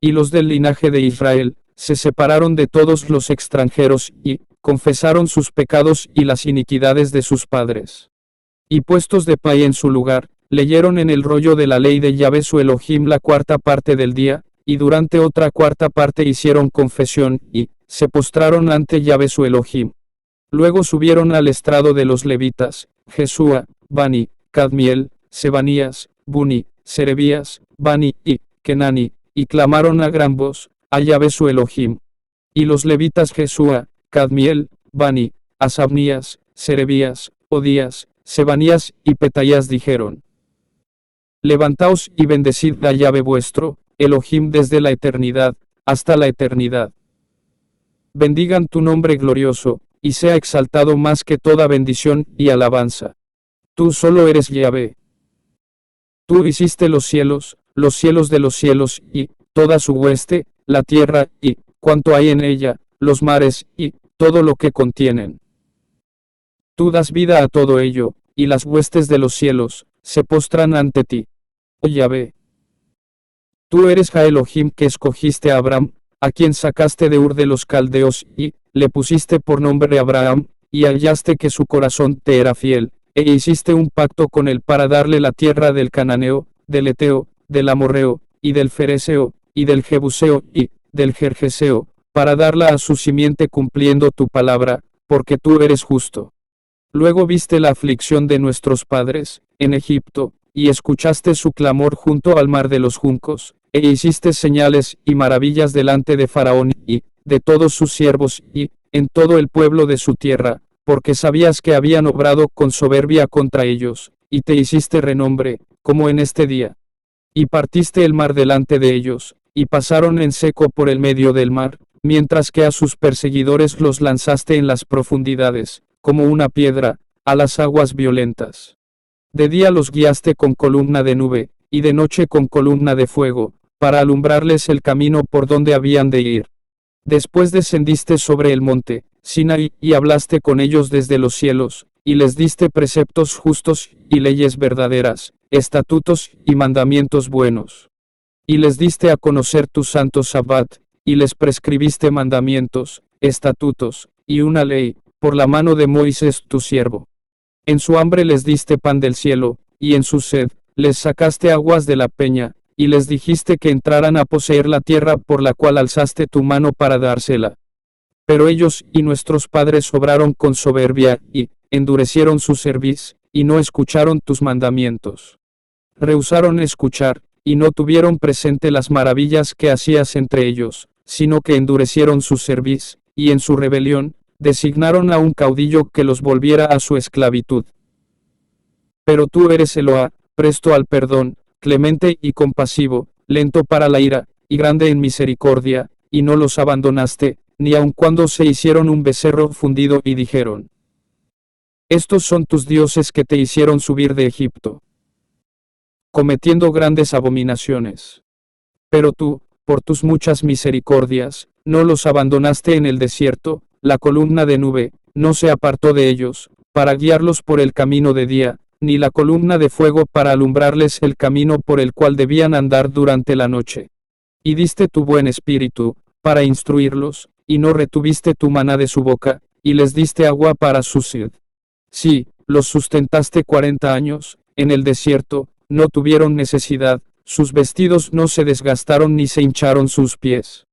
Y los del linaje de Israel se separaron de todos los extranjeros y confesaron sus pecados y las iniquidades de sus padres. Y puestos de pie en su lugar, leyeron en el rollo de la ley de Yahvé su Elohim la cuarta parte del día, y durante otra cuarta parte hicieron confesión, y se postraron ante Yahvé su Elohim. Luego subieron al estrado de los levitas, Jesúa, Bani, Cadmiel, Sebanías, Buni, Serebías, Bani, y Kenani, y clamaron a gran voz, a Yahvé su Elohim. Y los levitas Jesúa, Cadmiel, Bani, Asabnías, Serebías, Odías, Sebanías y Petaías dijeron: Levantaos y bendecid a Yahvé vuestro, Elohim desde la eternidad, hasta la eternidad. Bendigan tu nombre glorioso, y sea exaltado más que toda bendición y alabanza. Tú solo eres Yahvé. Tú hiciste los cielos de los cielos, y toda su hueste, la tierra, y cuanto hay en ella, los mares, y todo lo que contienen. Tú das vida a todo ello, y las huestes de los cielos se postran ante ti. Oh Yahvé. Tú eres Ja Elohim que escogiste a Abraham, a quien sacaste de Ur de los Caldeos, y le pusiste por nombre Abraham, y hallaste que su corazón te era fiel, e hiciste un pacto con él para darle la tierra del Cananeo, del Eteo, del Amorreo, y del Fereseo, y del Jebuseo, y del Gergeseo, para darla a su simiente cumpliendo tu palabra, porque tú eres justo. Luego viste la aflicción de nuestros padres, en Egipto, y escuchaste su clamor junto al mar de los juncos, e hiciste señales y maravillas delante de Faraón y de todos sus siervos y en todo el pueblo de su tierra, porque sabías que habían obrado con soberbia contra ellos, y te hiciste renombre, como en este día. Y partiste el mar delante de ellos, y pasaron en seco por el medio del mar, mientras que a sus perseguidores los lanzaste en las profundidades, como una piedra, a las aguas violentas. De día los guiaste con columna de nube, y de noche con columna de fuego, para alumbrarles el camino por donde habían de ir. Después descendiste sobre el monte Sinaí, y hablaste con ellos desde los cielos, y les diste preceptos justos, y leyes verdaderas, estatutos y mandamientos buenos. Y les diste a conocer tu santo Sabbat, y les prescribiste mandamientos, estatutos, y una ley, por la mano de Moisés tu siervo. En su hambre les diste pan del cielo, y en su sed, les sacaste aguas de la peña, y les dijiste que entraran a poseer la tierra por la cual alzaste tu mano para dársela. Pero ellos y nuestros padres obraron con soberbia, y endurecieron su cerviz, y no escucharon tus mandamientos. Rehusaron escuchar, y no tuvieron presente las maravillas que hacías entre ellos, sino que endurecieron su cerviz, y en su rebelión, designaron a un caudillo que los volviera a su esclavitud. Pero tú eres Eloá, presto al perdón, clemente y compasivo, lento para la ira, y grande en misericordia, y no los abandonaste, ni aun cuando se hicieron un becerro fundido y dijeron: Estos son tus dioses que te hicieron subir de Egipto, cometiendo grandes abominaciones. Pero tú, por tus muchas misericordias, no los abandonaste en el desierto, la columna de nube no se apartó de ellos, para guiarlos por el camino de día, ni la columna de fuego para alumbrarles el camino por el cual debían andar durante la noche. Y diste tu buen espíritu, para instruirlos, y no retuviste tu maná de su boca, y les diste agua para su sed. Sí, los sustentaste 40 años, en el desierto, no tuvieron necesidad, sus vestidos no se desgastaron ni se hincharon sus pies.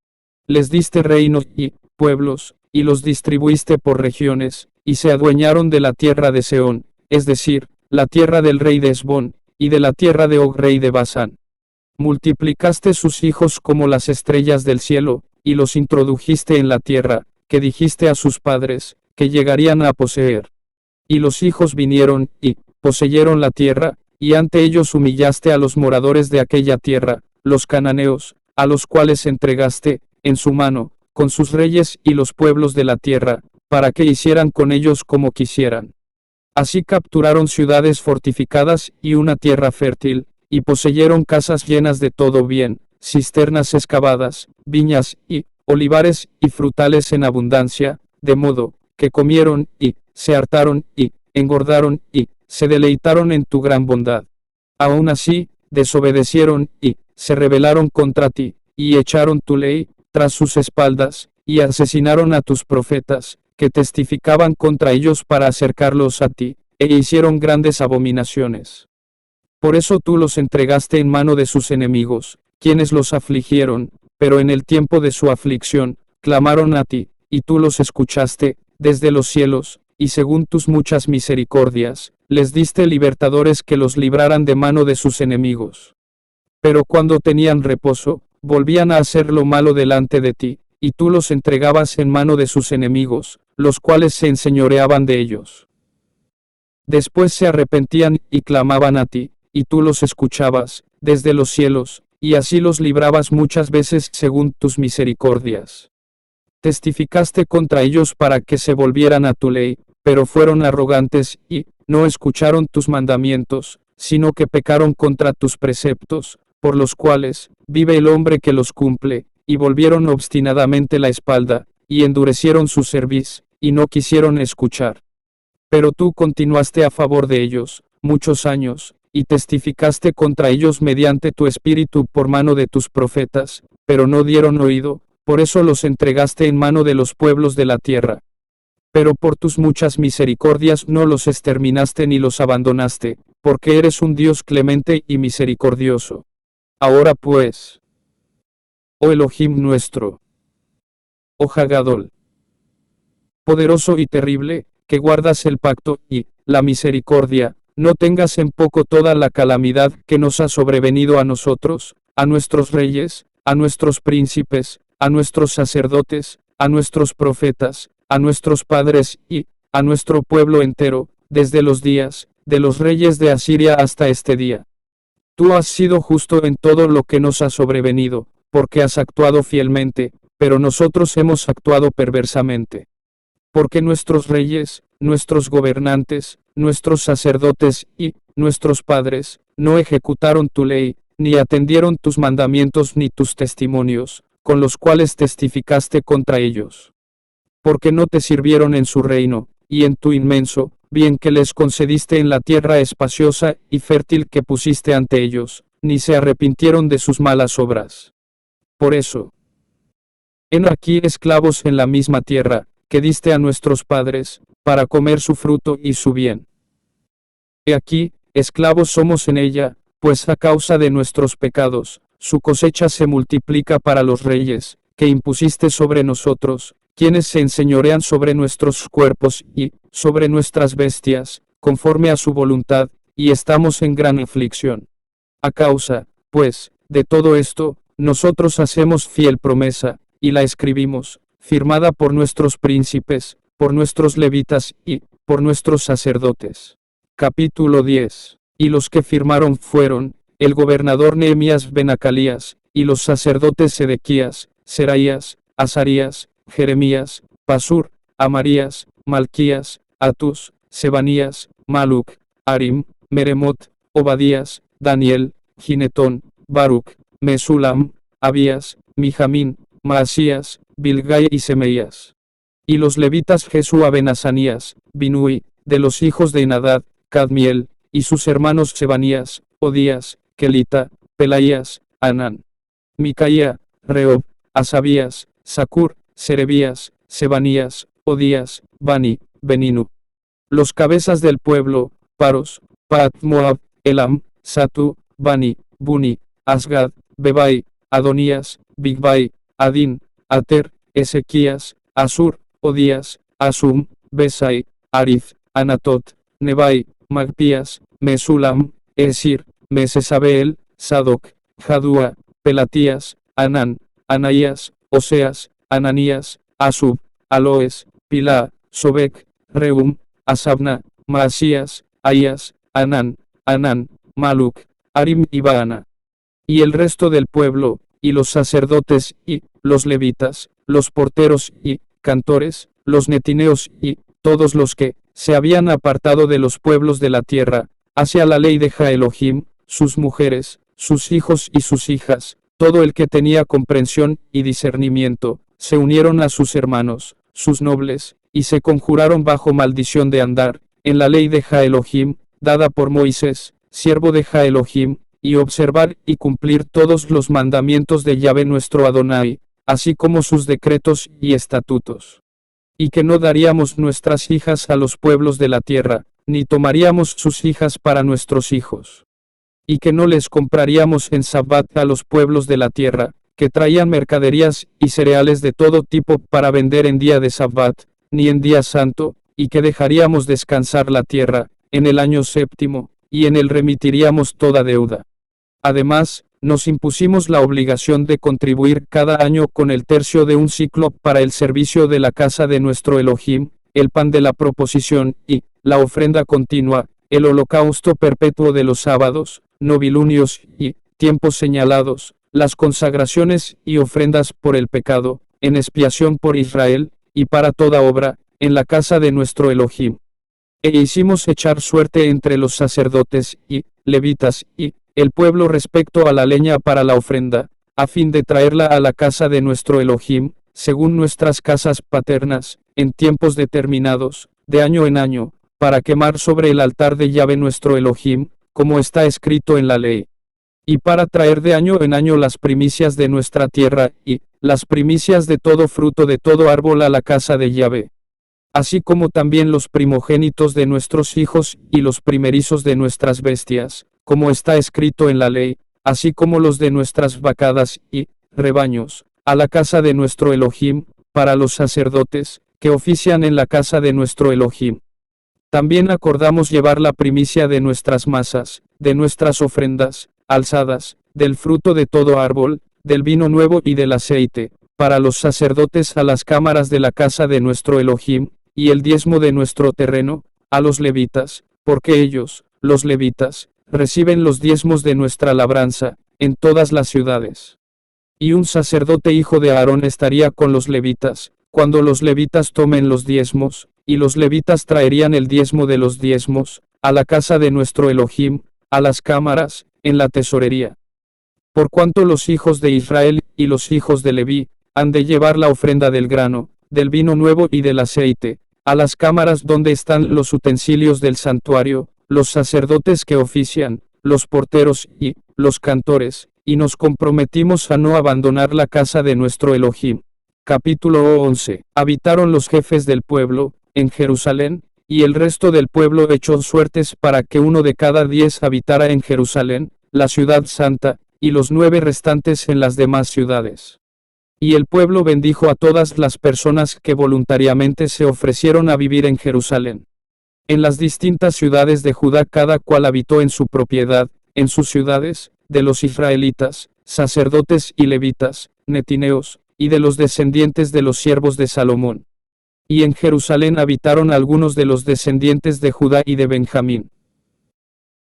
Les diste reinos y pueblos, y los distribuiste por regiones, y se adueñaron de la tierra de Seón, es decir, la tierra del rey de Hesbón, y de la tierra de Og rey de Basán. Multiplicaste sus hijos como las estrellas del cielo, y los introdujiste en la tierra, que dijiste a sus padres, que llegarían a poseer. Y los hijos vinieron, y poseyeron la tierra, y ante ellos humillaste a los moradores de aquella tierra, los cananeos, a los cuales entregaste, en su mano, con sus reyes y los pueblos de la tierra, para que hicieran con ellos como quisieran. Así capturaron ciudades fortificadas y una tierra fértil, y poseyeron casas llenas de todo bien, cisternas excavadas, viñas y olivares y frutales en abundancia, de modo que comieron y se hartaron y engordaron y se deleitaron en tu gran bondad. Aún así, desobedecieron y se rebelaron contra ti, y echaron tu ley tras sus espaldas, y asesinaron a tus profetas, que testificaban contra ellos para acercarlos a ti, e hicieron grandes abominaciones. Por eso tú los entregaste en mano de sus enemigos, quienes los afligieron, pero en el tiempo de su aflicción, clamaron a ti, y tú los escuchaste, desde los cielos, y según tus muchas misericordias, les diste libertadores que los libraran de mano de sus enemigos. Pero cuando tenían reposo, volvían a hacer lo malo delante de ti, y tú los entregabas en mano de sus enemigos, los cuales se enseñoreaban de ellos. Después se arrepentían, y clamaban a ti, y tú los escuchabas, desde los cielos, y así los librabas muchas veces según tus misericordias. Testificaste contra ellos para que se volvieran a tu ley, pero fueron arrogantes, y no escucharon tus mandamientos, sino que pecaron contra tus preceptos, por los cuales vive el hombre que los cumple, y volvieron obstinadamente la espalda, y endurecieron su cerviz, y no quisieron escuchar. Pero tú continuaste a favor de ellos, muchos años, y testificaste contra ellos mediante tu espíritu por mano de tus profetas, pero no dieron oído, por eso los entregaste en mano de los pueblos de la tierra. Pero por tus muchas misericordias no los exterminaste ni los abandonaste, porque eres un Dios clemente y misericordioso. Ahora pues, oh Elohim nuestro, oh Hagadol, poderoso y terrible, que guardas el pacto y la misericordia, no tengas en poco toda la calamidad que nos ha sobrevenido a nosotros, a nuestros reyes, a nuestros príncipes, a nuestros sacerdotes, a nuestros profetas, a nuestros padres y a nuestro pueblo entero, desde los días de los reyes de Asiria hasta este día. Tú has sido justo en todo lo que nos ha sobrevenido, porque has actuado fielmente, pero nosotros hemos actuado perversamente. Porque nuestros reyes, nuestros gobernantes, nuestros sacerdotes y nuestros padres no ejecutaron tu ley, ni atendieron tus mandamientos ni tus testimonios, con los cuales testificaste contra ellos. Porque no te sirvieron en su reino, y en tu inmenso bien que les concediste en la tierra espaciosa y fértil que pusiste ante ellos, ni se arrepintieron de sus malas obras. Por eso, heno aquí esclavos en la misma tierra, que diste a nuestros padres, para comer su fruto y su bien. He aquí, esclavos somos en ella, pues a causa de nuestros pecados, su cosecha se multiplica para los reyes, que impusiste sobre nosotros, quienes se enseñorean sobre nuestros cuerpos y sobre nuestras bestias, conforme a su voluntad, y estamos en gran aflicción. A causa, pues, de todo esto, nosotros hacemos fiel promesa, y la escribimos, firmada por nuestros príncipes, por nuestros levitas y por nuestros sacerdotes. Capítulo 10. Y los que firmaron fueron, el gobernador Nehemías ben Acalías, y los sacerdotes Sedequías, Seraías, Azarías, Jeremías, Pasur, Amarías, Malquías, Atus, Sebanías, Maluc, Arim, Meremot, Obadías, Daniel, Ginetón, Baruc, Mesulam, Abías, Mijamín, Maasías, Bilgai y Semeías. Y los levitas Jesúa ben Asanías, Binui, de los hijos de Enadad, Cadmiel, y sus hermanos Sebanías, Odías, Kelita, Pelaías, Anán, Micaía, Reob, Asabías, Sacur, Serebías, Sebanías, Odías, Bani, Beninu. Los cabezas del pueblo, Paros, Pat Moab, Elam, Satu, Bani, Buni, Asgad, Bebai, Adonías, Bigbai, Adin, Ater, Ezequías, Asur, Odías, Asum, Besai, Arith, Anatot, Nebai, Magpías, Mesulam, Esir, Mesesabeel, Sadoc, Jadúa, Pelatías, Anán, Anaías, Oseas, Ananías, Asub, Aloes, Pilá, Sobek, Reum, Asabna, Maasías, Aías, Anán, Maluc, Arim y Baana. Y el resto del pueblo, y los sacerdotes, y los levitas, los porteros y cantores, los netineos y todos los que se habían apartado de los pueblos de la tierra, hacia la ley de Jah-Elohim, sus mujeres, sus hijos y sus hijas, todo el que tenía comprensión y discernimiento, se unieron a sus hermanos, sus nobles, y se conjuraron bajo maldición de andar en la ley de Jah-Elohim, dada por Moisés, siervo de Jah-Elohim, y observar y cumplir todos los mandamientos de Yahvé nuestro Adonai, así como sus decretos y estatutos. Y que no daríamos nuestras hijas a los pueblos de la tierra, ni tomaríamos sus hijas para nuestros hijos. y que no les compraríamos en Sabbat a los pueblos de la tierra, que traían mercaderías y cereales de todo tipo para vender en día de Sabbat, ni en día santo, y que dejaríamos descansar la tierra, en el año séptimo, y en él remitiríamos toda deuda. Además, nos impusimos la obligación de contribuir cada año con el tercio de un ciclo para el servicio de la casa de nuestro Elohim, el pan de la proposición, y la ofrenda continua, el holocausto perpetuo de los sábados, novilunios, y tiempos señalados, las consagraciones y ofrendas por el pecado, en expiación por Israel, y para toda obra, en la casa de nuestro Elohim. E hicimos echar suerte entre los sacerdotes, y levitas, y el pueblo respecto a la leña para la ofrenda, a fin de traerla a la casa de nuestro Elohim, según nuestras casas paternas, en tiempos determinados, de año en año, para quemar sobre el altar de Yahvé nuestro Elohim, como está escrito en la ley. Y para traer de año en año las primicias de nuestra tierra, y las primicias de todo fruto de todo árbol a la casa de Yahvé. Así como también los primogénitos de nuestros hijos, y los primerizos de nuestras bestias, como está escrito en la ley, así como los de nuestras vacadas, y rebaños, a la casa de nuestro Elohim, para los sacerdotes, que ofician en la casa de nuestro Elohim. También acordamos llevar la primicia de nuestras masas, de nuestras ofrendas, alzadas, del fruto de todo árbol, del vino nuevo y del aceite, para los sacerdotes a las cámaras de la casa de nuestro Elohim, y el diezmo de nuestro terreno, a los levitas, porque ellos, los levitas, reciben los diezmos de nuestra labranza, en todas las ciudades. Y un sacerdote hijo de Aarón estaría con los levitas, cuando los levitas tomen los diezmos, y los levitas traerían el diezmo de los diezmos, a la casa de nuestro Elohim, a las cámaras, en la tesorería. Por cuanto los hijos de Israel, y los hijos de Leví, han de llevar la ofrenda del grano, del vino nuevo y del aceite, a las cámaras donde están los utensilios del santuario, los sacerdotes que ofician, los porteros, y los cantores, y nos comprometimos a no abandonar la casa de nuestro Elohim. Capítulo 11. Habitaron los jefes del pueblo, en Jerusalén, y el resto del pueblo echó suertes para que 1 de cada 10 habitara en Jerusalén, la ciudad santa, y los 9 restantes en las demás ciudades. Y el pueblo bendijo a todas las personas que voluntariamente se ofrecieron a vivir en Jerusalén. En las distintas ciudades de Judá cada cual habitó en su propiedad, en sus ciudades, de los israelitas, sacerdotes y levitas, netineos, y de los descendientes de los siervos de Salomón. Y en Jerusalén habitaron algunos de los descendientes de Judá y de Benjamín.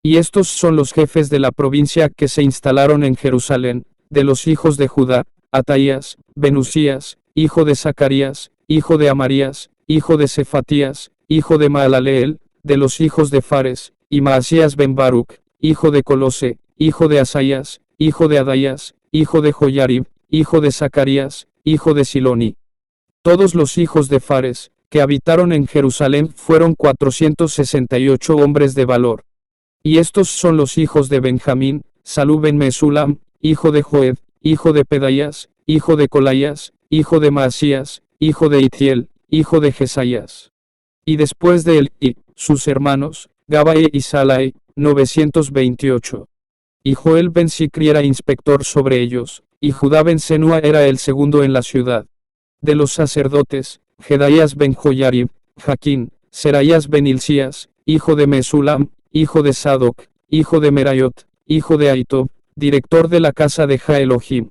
Y estos son los jefes de la provincia que se instalaron en Jerusalén, de los hijos de Judá: Ataías, Benusías, hijo de Zacarías, hijo de Amarías, hijo de Cefatías, hijo de Maalaleel, de los hijos de Fares, y Maasías ben Baruc, hijo de Colose, hijo de Asaías, hijo de Adaías, hijo de Joyarib, hijo de Zacarías, hijo de Siloni. Todos los hijos de Fares, que habitaron en Jerusalén, fueron 468 hombres de valor. Y estos son los hijos de Benjamín: Salú ben Mesulam, hijo de Joed, hijo de Pedaías, hijo de Colaías, hijo de Maasías, hijo de Itiel, hijo de Jesaías. Y después de él, y sus hermanos, Gabae y Salai, 928. Y Joel ben Sicri era inspector sobre ellos, y Judá ben Senúa era el segundo en la ciudad. De los sacerdotes, Jedaías ben Joyarib, Jaquín, Seraías ben Hilcías, hijo de Mesulam, hijo de Sadoc, hijo de Merayot, hijo de Ahitob, director de la casa de Elohim.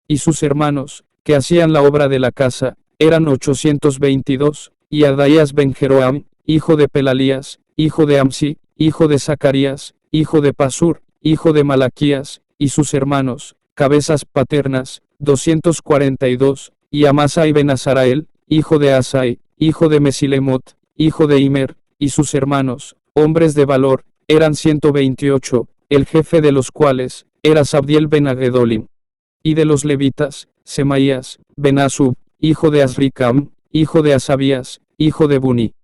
Y sus hermanos, que hacían la obra de la casa, eran 822, y Adaías ben Jeroam, hijo de Pelalías, hijo de Amsi, hijo de Zacarías, hijo de Pasur, hijo de Malaquías, y sus hermanos, cabezas paternas, 242, y Amasai ben Azarael, hijo de Asai, hijo de Mesilemot, hijo de Imer, y sus hermanos, hombres de valor, eran 128, el jefe de los cuales era Sabdiel ben Agedolim. Y de los levitas, Semaías, ben Asub, hijo de Azricam, hijo de Asabías, hijo de Buni.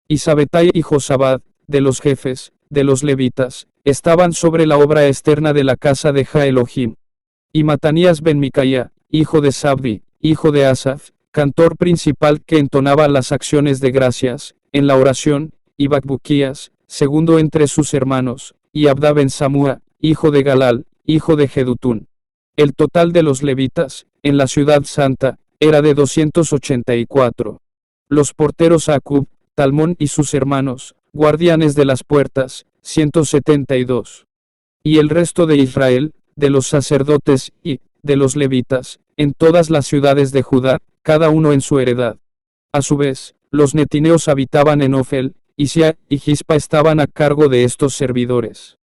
Y Sabetai y Josabad, de los jefes, de los levitas, estaban sobre la obra externa de la casa de Elohim. Y Matanías ben Micaía, hijo de Sabdi, hijo de Asaf, cantor principal que entonaba las acciones de gracias, en la oración, y Bacbuquías, segundo entre sus hermanos, y Abda ben Samúa, hijo de Galal, hijo de Jedutún. El total de los levitas, en la ciudad santa, era de 284. Los porteros Acub, Talmón y sus hermanos, guardianes de las puertas, 172. Y el resto de Israel, de los sacerdotes y de los levitas, en todas las ciudades de Judá, cada uno en su heredad. A su vez, los netineos habitaban en Ofel, y Sia y Gispa estaban a cargo de estos servidores.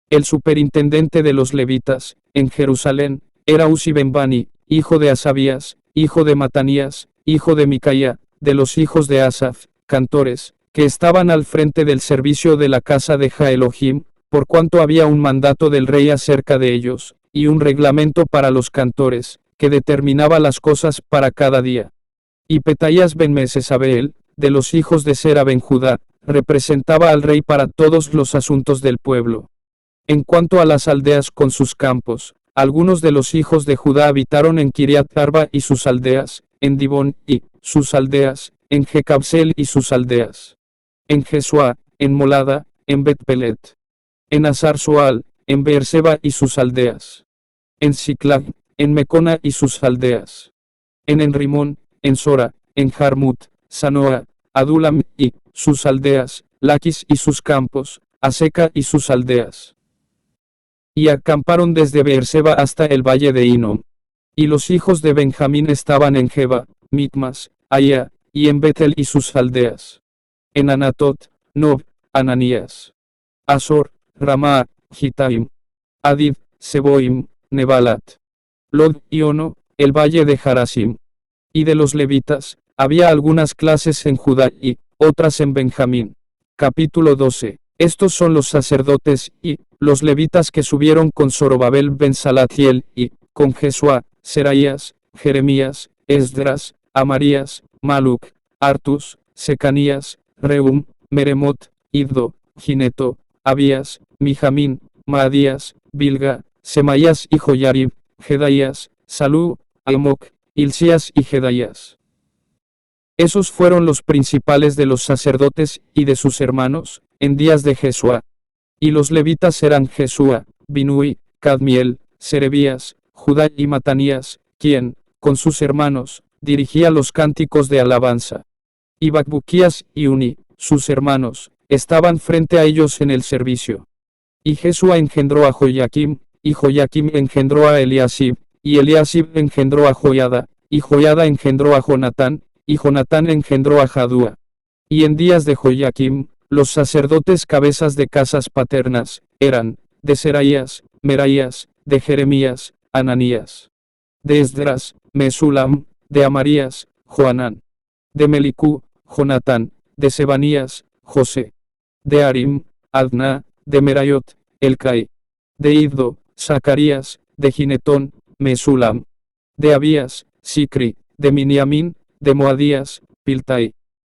El superintendente de los levitas, en Jerusalén, era Uzi ben Bani, hijo de Asabías, hijo de Matanías, hijo de Micaía, de los hijos de Asaf, cantores, que estaban al frente del servicio de la casa de Jah-Elohim, por cuanto había un mandato del rey acerca de ellos, y un reglamento para los cantores, que determinaba las cosas para cada día. Y Petaías ben Mesesabeel, de los hijos de Sera ben Judá, representaba al rey para todos los asuntos del pueblo. En cuanto a las aldeas con sus campos, algunos de los hijos de Judá habitaron en Kiriat Arba y sus aldeas, en Dibón y sus aldeas, en Jecabseel y sus aldeas, en Jesua, en Molada, en Bet-Pelet, en Azar-Sual, en Beerseba y sus aldeas, en Siclag, en Mecona y sus aldeas, en Enrimón, en Sora, en Jarmut, Sanoa, Adulam y sus aldeas, Laquis y sus campos, Aseca y sus aldeas. Y acamparon desde Beerseba hasta el valle de Hinom. Y los hijos de Benjamín estaban en Geba, Micmas, Aya, y en Betel y sus aldeas. En Anatot, Nob, Ananías, Azor, Ramá, Gitaim, Adid, Seboim, Nebalat, Lod y Ono, el valle de Jarasim. Y de los levitas, había algunas clases en Judá y otras en Benjamín. Capítulo 12. Estos son los sacerdotes y los levitas que subieron con Zorobabel ben Salatiel y con Jesua, Seraías, Jeremías, Esdras, Amarías, Maluc, Artus, Secanías, Reum, Meremot, Iddo, Gineto, Abías, Mijamín, Maadías, Bilga, Semaías y Joyarib, Jedaías, Salú, Amoc, Hilcías y Jedaías. Esos fueron los principales de los sacerdotes y de sus hermanos, en días de Jesua. Y los levitas eran Jesúa, Binui, Cadmiel, Serebías, Judá y Matanías, quien, con sus hermanos, dirigía los cánticos de alabanza. Y Bacbuquías y Uni, sus hermanos, estaban frente a ellos en el servicio. Y Jesúa engendró a Joyaquim, y Joyaquim engendró a Eliasib, y Eliasib engendró a Joiada, y Joiada engendró a Jonatán, y Jonatán engendró a Jadúa. Y en días de Joyaquim, los sacerdotes cabezas de casas paternas, eran, de Seraías, Meraías, de Jeremías, Ananías, de Esdras, Mesulam, de Amarías, Joanán, de Melicú, Jonatán, de Sebanías, José, de Arim, Adna, de Merayot, Elcai, de Iddo, Zacarías, de Ginetón, Mesulam, de Abías, Sicri, de Miniamín, de Moadías, Piltai,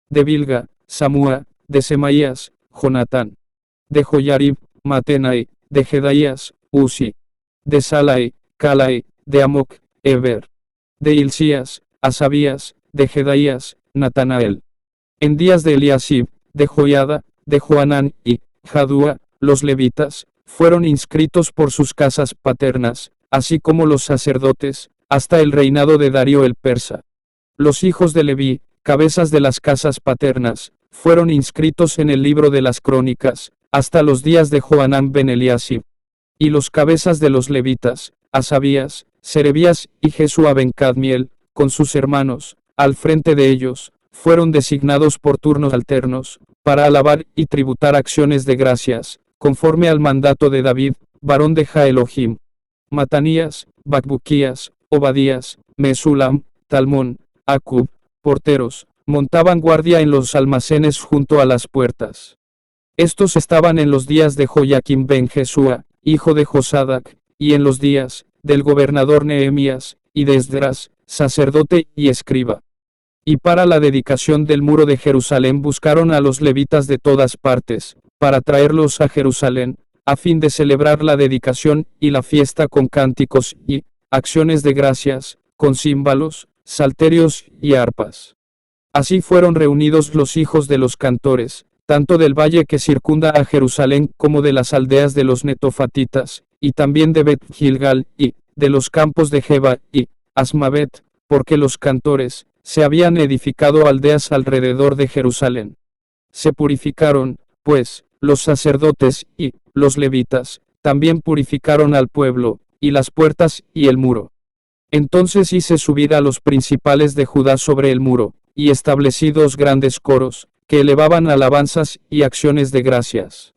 de Bilga, Samúa, de Semaías, Jonatán, de Joyarib, Matenai, de Jedaías, Uzi, de Salai, Calai, de Amoc, Eber, de Hilcías, Asabías, de Jedaías, Natanael. En días de Eliasib, de Joiada, de Joanán y Jadúa, los levitas, fueron inscritos por sus casas paternas, así como los sacerdotes, hasta el reinado de Darío el persa. Los hijos de Leví, cabezas de las casas paternas, fueron inscritos en el libro de las crónicas, hasta los días de Joanán ben Eliasib. Y los cabezas de los levitas, Asabías, Serebías y Jesúa ben Cadmiel, con sus hermanos, al frente de ellos, fueron designados por turnos alternos, para alabar y tributar acciones de gracias, conforme al mandato de David, varón de Jah-Elohim. Matanías, Bacbuquías, Obadías, Mesulam, Talmón, Acub, porteros, montaban guardia en los almacenes junto a las puertas. Estos estaban en los días de Joyaquim ben Jesúa, hijo de Josadac, y en los días del gobernador Nehemías, y de Esdras, sacerdote y escriba. Y para la dedicación del muro de Jerusalén buscaron a los levitas de todas partes, para traerlos a Jerusalén, a fin de celebrar la dedicación y la fiesta con cánticos y acciones de gracias, con címbalos, salterios y arpas. Así fueron reunidos los hijos de los cantores, tanto del valle que circunda a Jerusalén como de las aldeas de los netofatitas, y también de Bet Gilgal, y de los campos de Geba, y Asmavet, porque los cantores se habían edificado aldeas alrededor de Jerusalén. Se purificaron, pues, los sacerdotes y los levitas, también purificaron al pueblo, y las puertas y el muro. Entonces hice subir a los principales de Judá sobre el muro, y establecí 2 grandes coros, que elevaban alabanzas y acciones de gracias.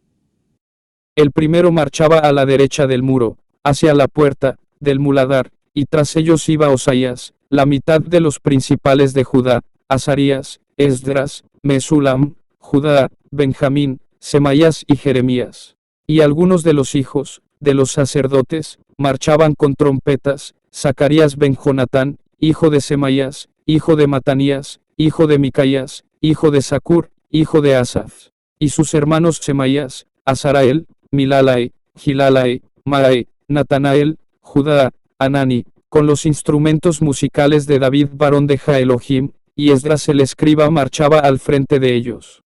El primero marchaba a la derecha del muro, hacia la puerta del muladar, y tras ellos iba Osaías, la mitad de los principales de Judá, Azarías, Esdras, Mesulam, Judá, Benjamín, Semaías y Jeremías. Y algunos de los hijos de los sacerdotes marchaban con trompetas: Zacarías ben Jonatán, hijo de Semaías, hijo de Matanías, hijo de Micaías, hijo de Zacur, hijo de Asaf. Y sus hermanos Semaías, Azarael, Milalai, Gilalai, Maai, Natanael, Judá, Anani, con los instrumentos musicales de David varón de Jaelohim, y Esdras el escriba marchaba al frente de ellos.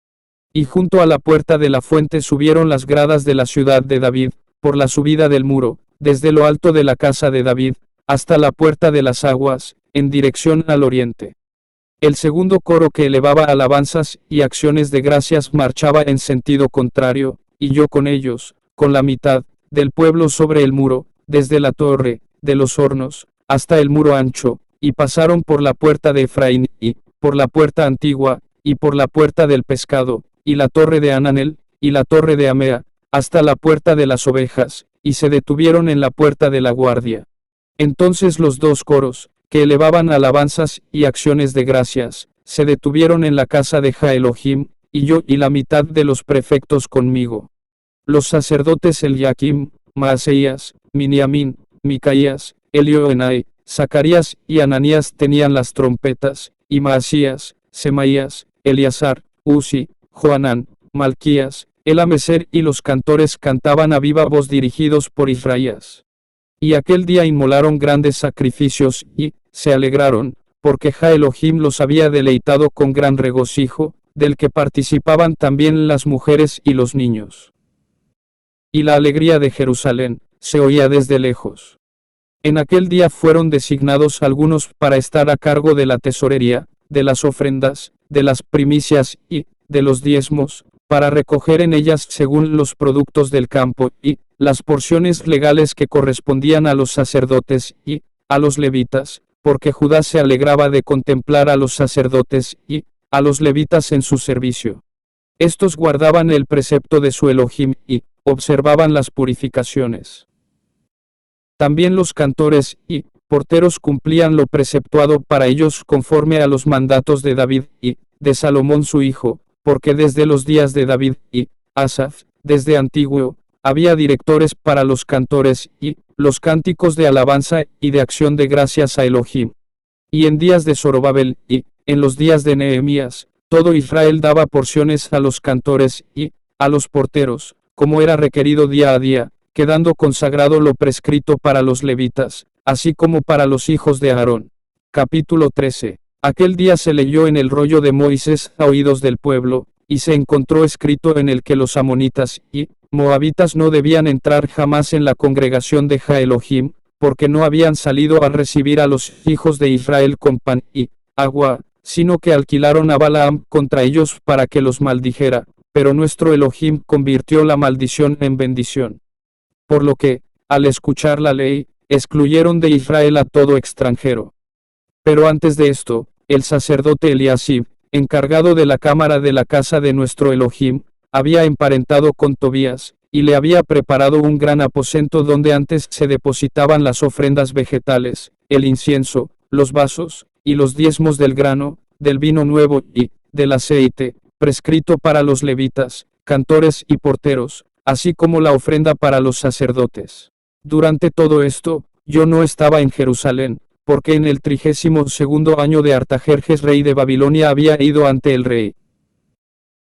Y junto a la puerta de la fuente subieron las gradas de la ciudad de David, por la subida del muro, desde lo alto de la casa de David, hasta la puerta de las aguas, en dirección al oriente. El segundo coro, que elevaba alabanzas y acciones de gracias, marchaba en sentido contrario, y yo con ellos, con la mitad del pueblo sobre el muro, desde la torre de los hornos hasta el muro ancho, y pasaron por la puerta de Efraín, y por la puerta antigua, y por la puerta del pescado, y la torre de Ananel, y la torre de Amea, hasta la puerta de las ovejas, y se detuvieron en la puerta de la guardia. Entonces los 2 coros, que elevaban alabanzas y acciones de gracias, se detuvieron en la casa de Jaelohim, y yo y la mitad de los prefectos conmigo. Los sacerdotes Eliakim, Maaseías, Miniamín, Micaías, Elioenai, Zacarías y Ananías tenían las trompetas, y Maasías, Semaías, Eleazar, Uzi, Joanán, Malquías, Elameser y los cantores cantaban a viva voz dirigidos por Israías. Y aquel día inmolaron grandes sacrificios, y se alegraron, porque Jaelohim los había deleitado con gran regocijo, del que participaban también las mujeres y los niños. Y la alegría de Jerusalén se oía desde lejos. En aquel día fueron designados algunos para estar a cargo de la tesorería, de las ofrendas, de las primicias y de los diezmos, para recoger en ellas según los productos del campo, y las porciones legales que correspondían a los sacerdotes y a los levitas, porque Judá se alegraba de contemplar a los sacerdotes y a los levitas en su servicio. Estos guardaban el precepto de su Elohim y observaban las purificaciones. También los cantores y porteros cumplían lo preceptuado para ellos conforme a los mandatos de David y de Salomón su hijo, porque desde los días de David y Asaf, desde antiguo, había directores para los cantores y los cánticos de alabanza y de acción de gracias a Elohim. Y en días de Zorobabel y en los días de Nehemías, todo Israel daba porciones a los cantores y a los porteros, como era requerido día a día, quedando consagrado lo prescrito para los levitas, así como para los hijos de Aarón. Capítulo 13. Aquel día se leyó en el rollo de Moisés a oídos del pueblo, y se encontró escrito en el que los amonitas y moabitas no debían entrar jamás en la congregación de Jaelohim, porque no habían salido a recibir a los hijos de Israel con pan y agua, sino que alquilaron a Balaam contra ellos para que los maldijera, pero nuestro Elohim convirtió la maldición en bendición. Por lo que, al escuchar la ley, excluyeron de Israel a todo extranjero. Pero antes de esto, el sacerdote Eliasib, encargado de la cámara de la casa de nuestro Elohim, había emparentado con Tobías, y le había preparado un gran aposento donde antes se depositaban las ofrendas vegetales, el incienso, los vasos, y los diezmos del grano, del vino nuevo y del aceite, prescrito para los levitas, cantores y porteros, así como la ofrenda para los sacerdotes. Durante todo esto, yo no estaba en Jerusalén, porque en el 32º año de Artajerjes rey de Babilonia había ido ante el rey.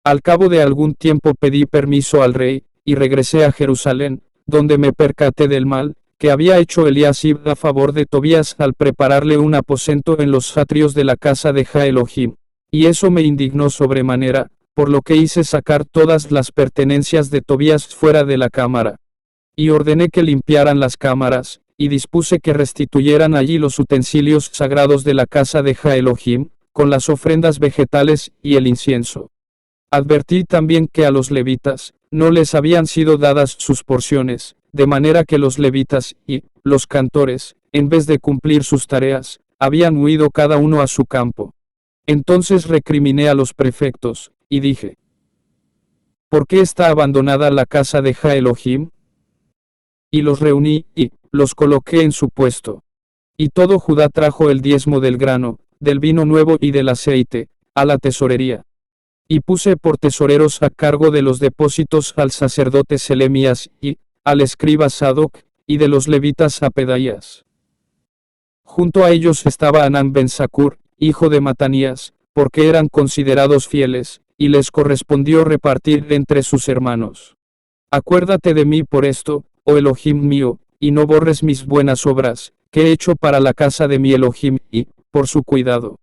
Al cabo de algún tiempo pedí permiso al rey, y regresé a Jerusalén, donde me percaté del mal que había hecho Eliasib a favor de Tobías al prepararle un aposento en los atrios de la casa de Jaelohim. Y eso me indignó sobremanera, por lo que hice sacar todas las pertenencias de Tobías fuera de la cámara. Y ordené que limpiaran las cámaras, y dispuse que restituyeran allí los utensilios sagrados de la casa de Jah Elohim, con las ofrendas vegetales y el incienso. Advertí también que a los levitas no les habían sido dadas sus porciones, de manera que los levitas y los cantores, en vez de cumplir sus tareas, habían huido cada uno a su campo. Entonces recriminé a los prefectos, y dije: ¿por qué está abandonada la casa de Jah Elohim? Y los reuní, y los coloqué en su puesto. Y todo Judá trajo el diezmo del grano, del vino nuevo y del aceite, a la tesorería. Y puse por tesoreros a cargo de los depósitos al sacerdote Selemías, y al escriba Sadoc, y de los levitas a Pedaías. Junto a ellos estaba Anán ben Zacur, hijo de Matanías, porque eran considerados fieles, y les correspondió repartir entre sus hermanos. Acuérdate de mí por esto, oh Elohim mío, y no borres mis buenas obras, que he hecho para la casa de mi Elohim, y, por su cuidado.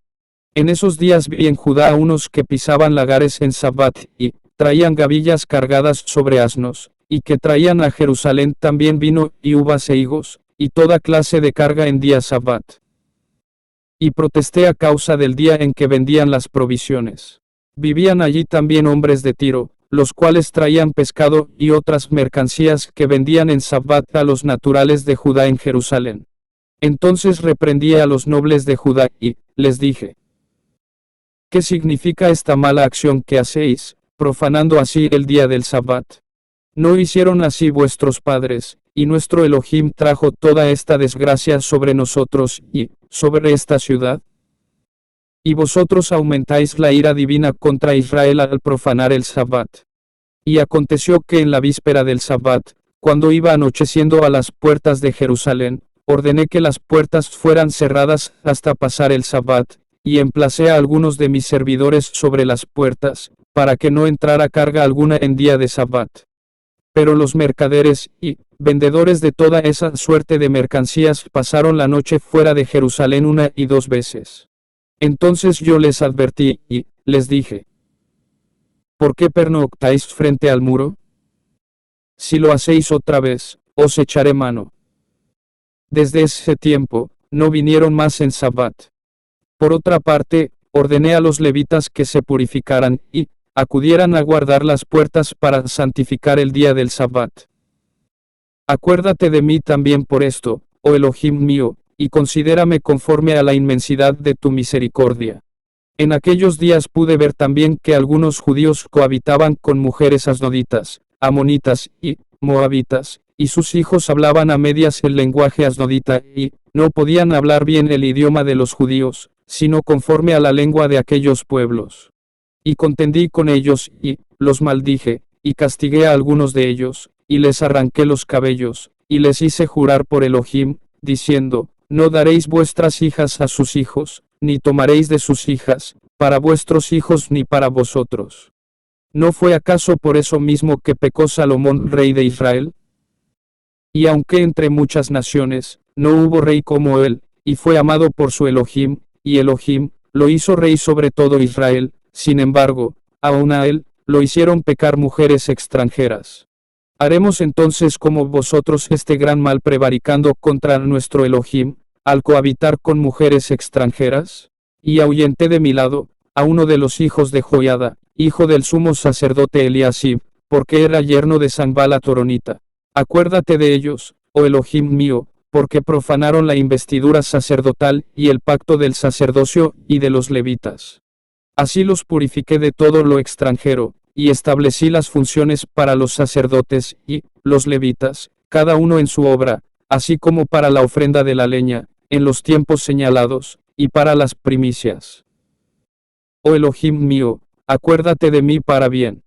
En esos días vi en Judá a unos que pisaban lagares en Sabbat, y traían gavillas cargadas sobre asnos, y que traían a Jerusalén también vino, y uvas e higos, y toda clase de carga en día Sabbat. Y protesté a causa del día en que vendían las provisiones. Vivían allí también hombres de Tiro, los cuales traían pescado y otras mercancías que vendían en Sabbat a los naturales de Judá en Jerusalén. Entonces reprendí a los nobles de Judá, y les dije: ¿qué significa esta mala acción que hacéis, profanando así el día del Sabbat? ¿No hicieron así vuestros padres, y nuestro Elohim trajo toda esta desgracia sobre nosotros, y sobre esta ciudad? Y vosotros aumentáis la ira divina contra Israel al profanar el Sabbat. Y aconteció que en la víspera del Sabbat, cuando iba anocheciendo a las puertas de Jerusalén, ordené que las puertas fueran cerradas hasta pasar el Sabbat, y emplacé a algunos de mis servidores sobre las puertas, para que no entrara carga alguna en día de Sabbat. Pero los mercaderes y vendedores de toda esa suerte de mercancías pasaron la noche fuera de Jerusalén 1 y 2 veces. Entonces yo les advertí, y les dije: ¿por qué pernoctáis frente al muro? Si lo hacéis otra vez, os echaré mano. Desde ese tiempo, no vinieron más en Sabbat. Por otra parte, ordené a los levitas que se purificaran, y acudieran a guardar las puertas para santificar el día del Sabbat. Acuérdate de mí también por esto, oh Elohim mío, y considérame conforme a la inmensidad de tu misericordia. En aquellos días pude ver también que algunos judíos cohabitaban con mujeres asdoditas, amonitas y moabitas, y sus hijos hablaban a medias el lenguaje asdodita, y no podían hablar bien el idioma de los judíos, sino conforme a la lengua de aquellos pueblos. Y contendí con ellos, y los maldije, y castigué a algunos de ellos, y les arranqué los cabellos, y les hice jurar por Elohim, diciendo: no daréis vuestras hijas a sus hijos, ni tomaréis de sus hijas, para vuestros hijos ni para vosotros. ¿No fue acaso por eso mismo que pecó Salomón, rey de Israel? Y aunque entre muchas naciones, no hubo rey como él, y fue amado por su Elohim, y Elohim lo hizo rey sobre todo Israel, sin embargo, aun a él, lo hicieron pecar mujeres extranjeras. ¿Haremos entonces como vosotros este gran mal prevaricando contra nuestro Elohim, al cohabitar con mujeres extranjeras? Y ahuyenté de mi lado a uno de los hijos de Joiada, hijo del sumo sacerdote Eliasib, porque era yerno de Sanballat Horonita. Acuérdate de ellos, oh Elohim mío, porque profanaron la investidura sacerdotal y el pacto del sacerdocio y de los levitas. Así los purifiqué de todo lo extranjero, y establecí las funciones para los sacerdotes y los levitas, cada uno en su obra, así como para la ofrenda de la leña, en los tiempos señalados, y para las primicias. Oh Elohim mío, acuérdate de mí para bien.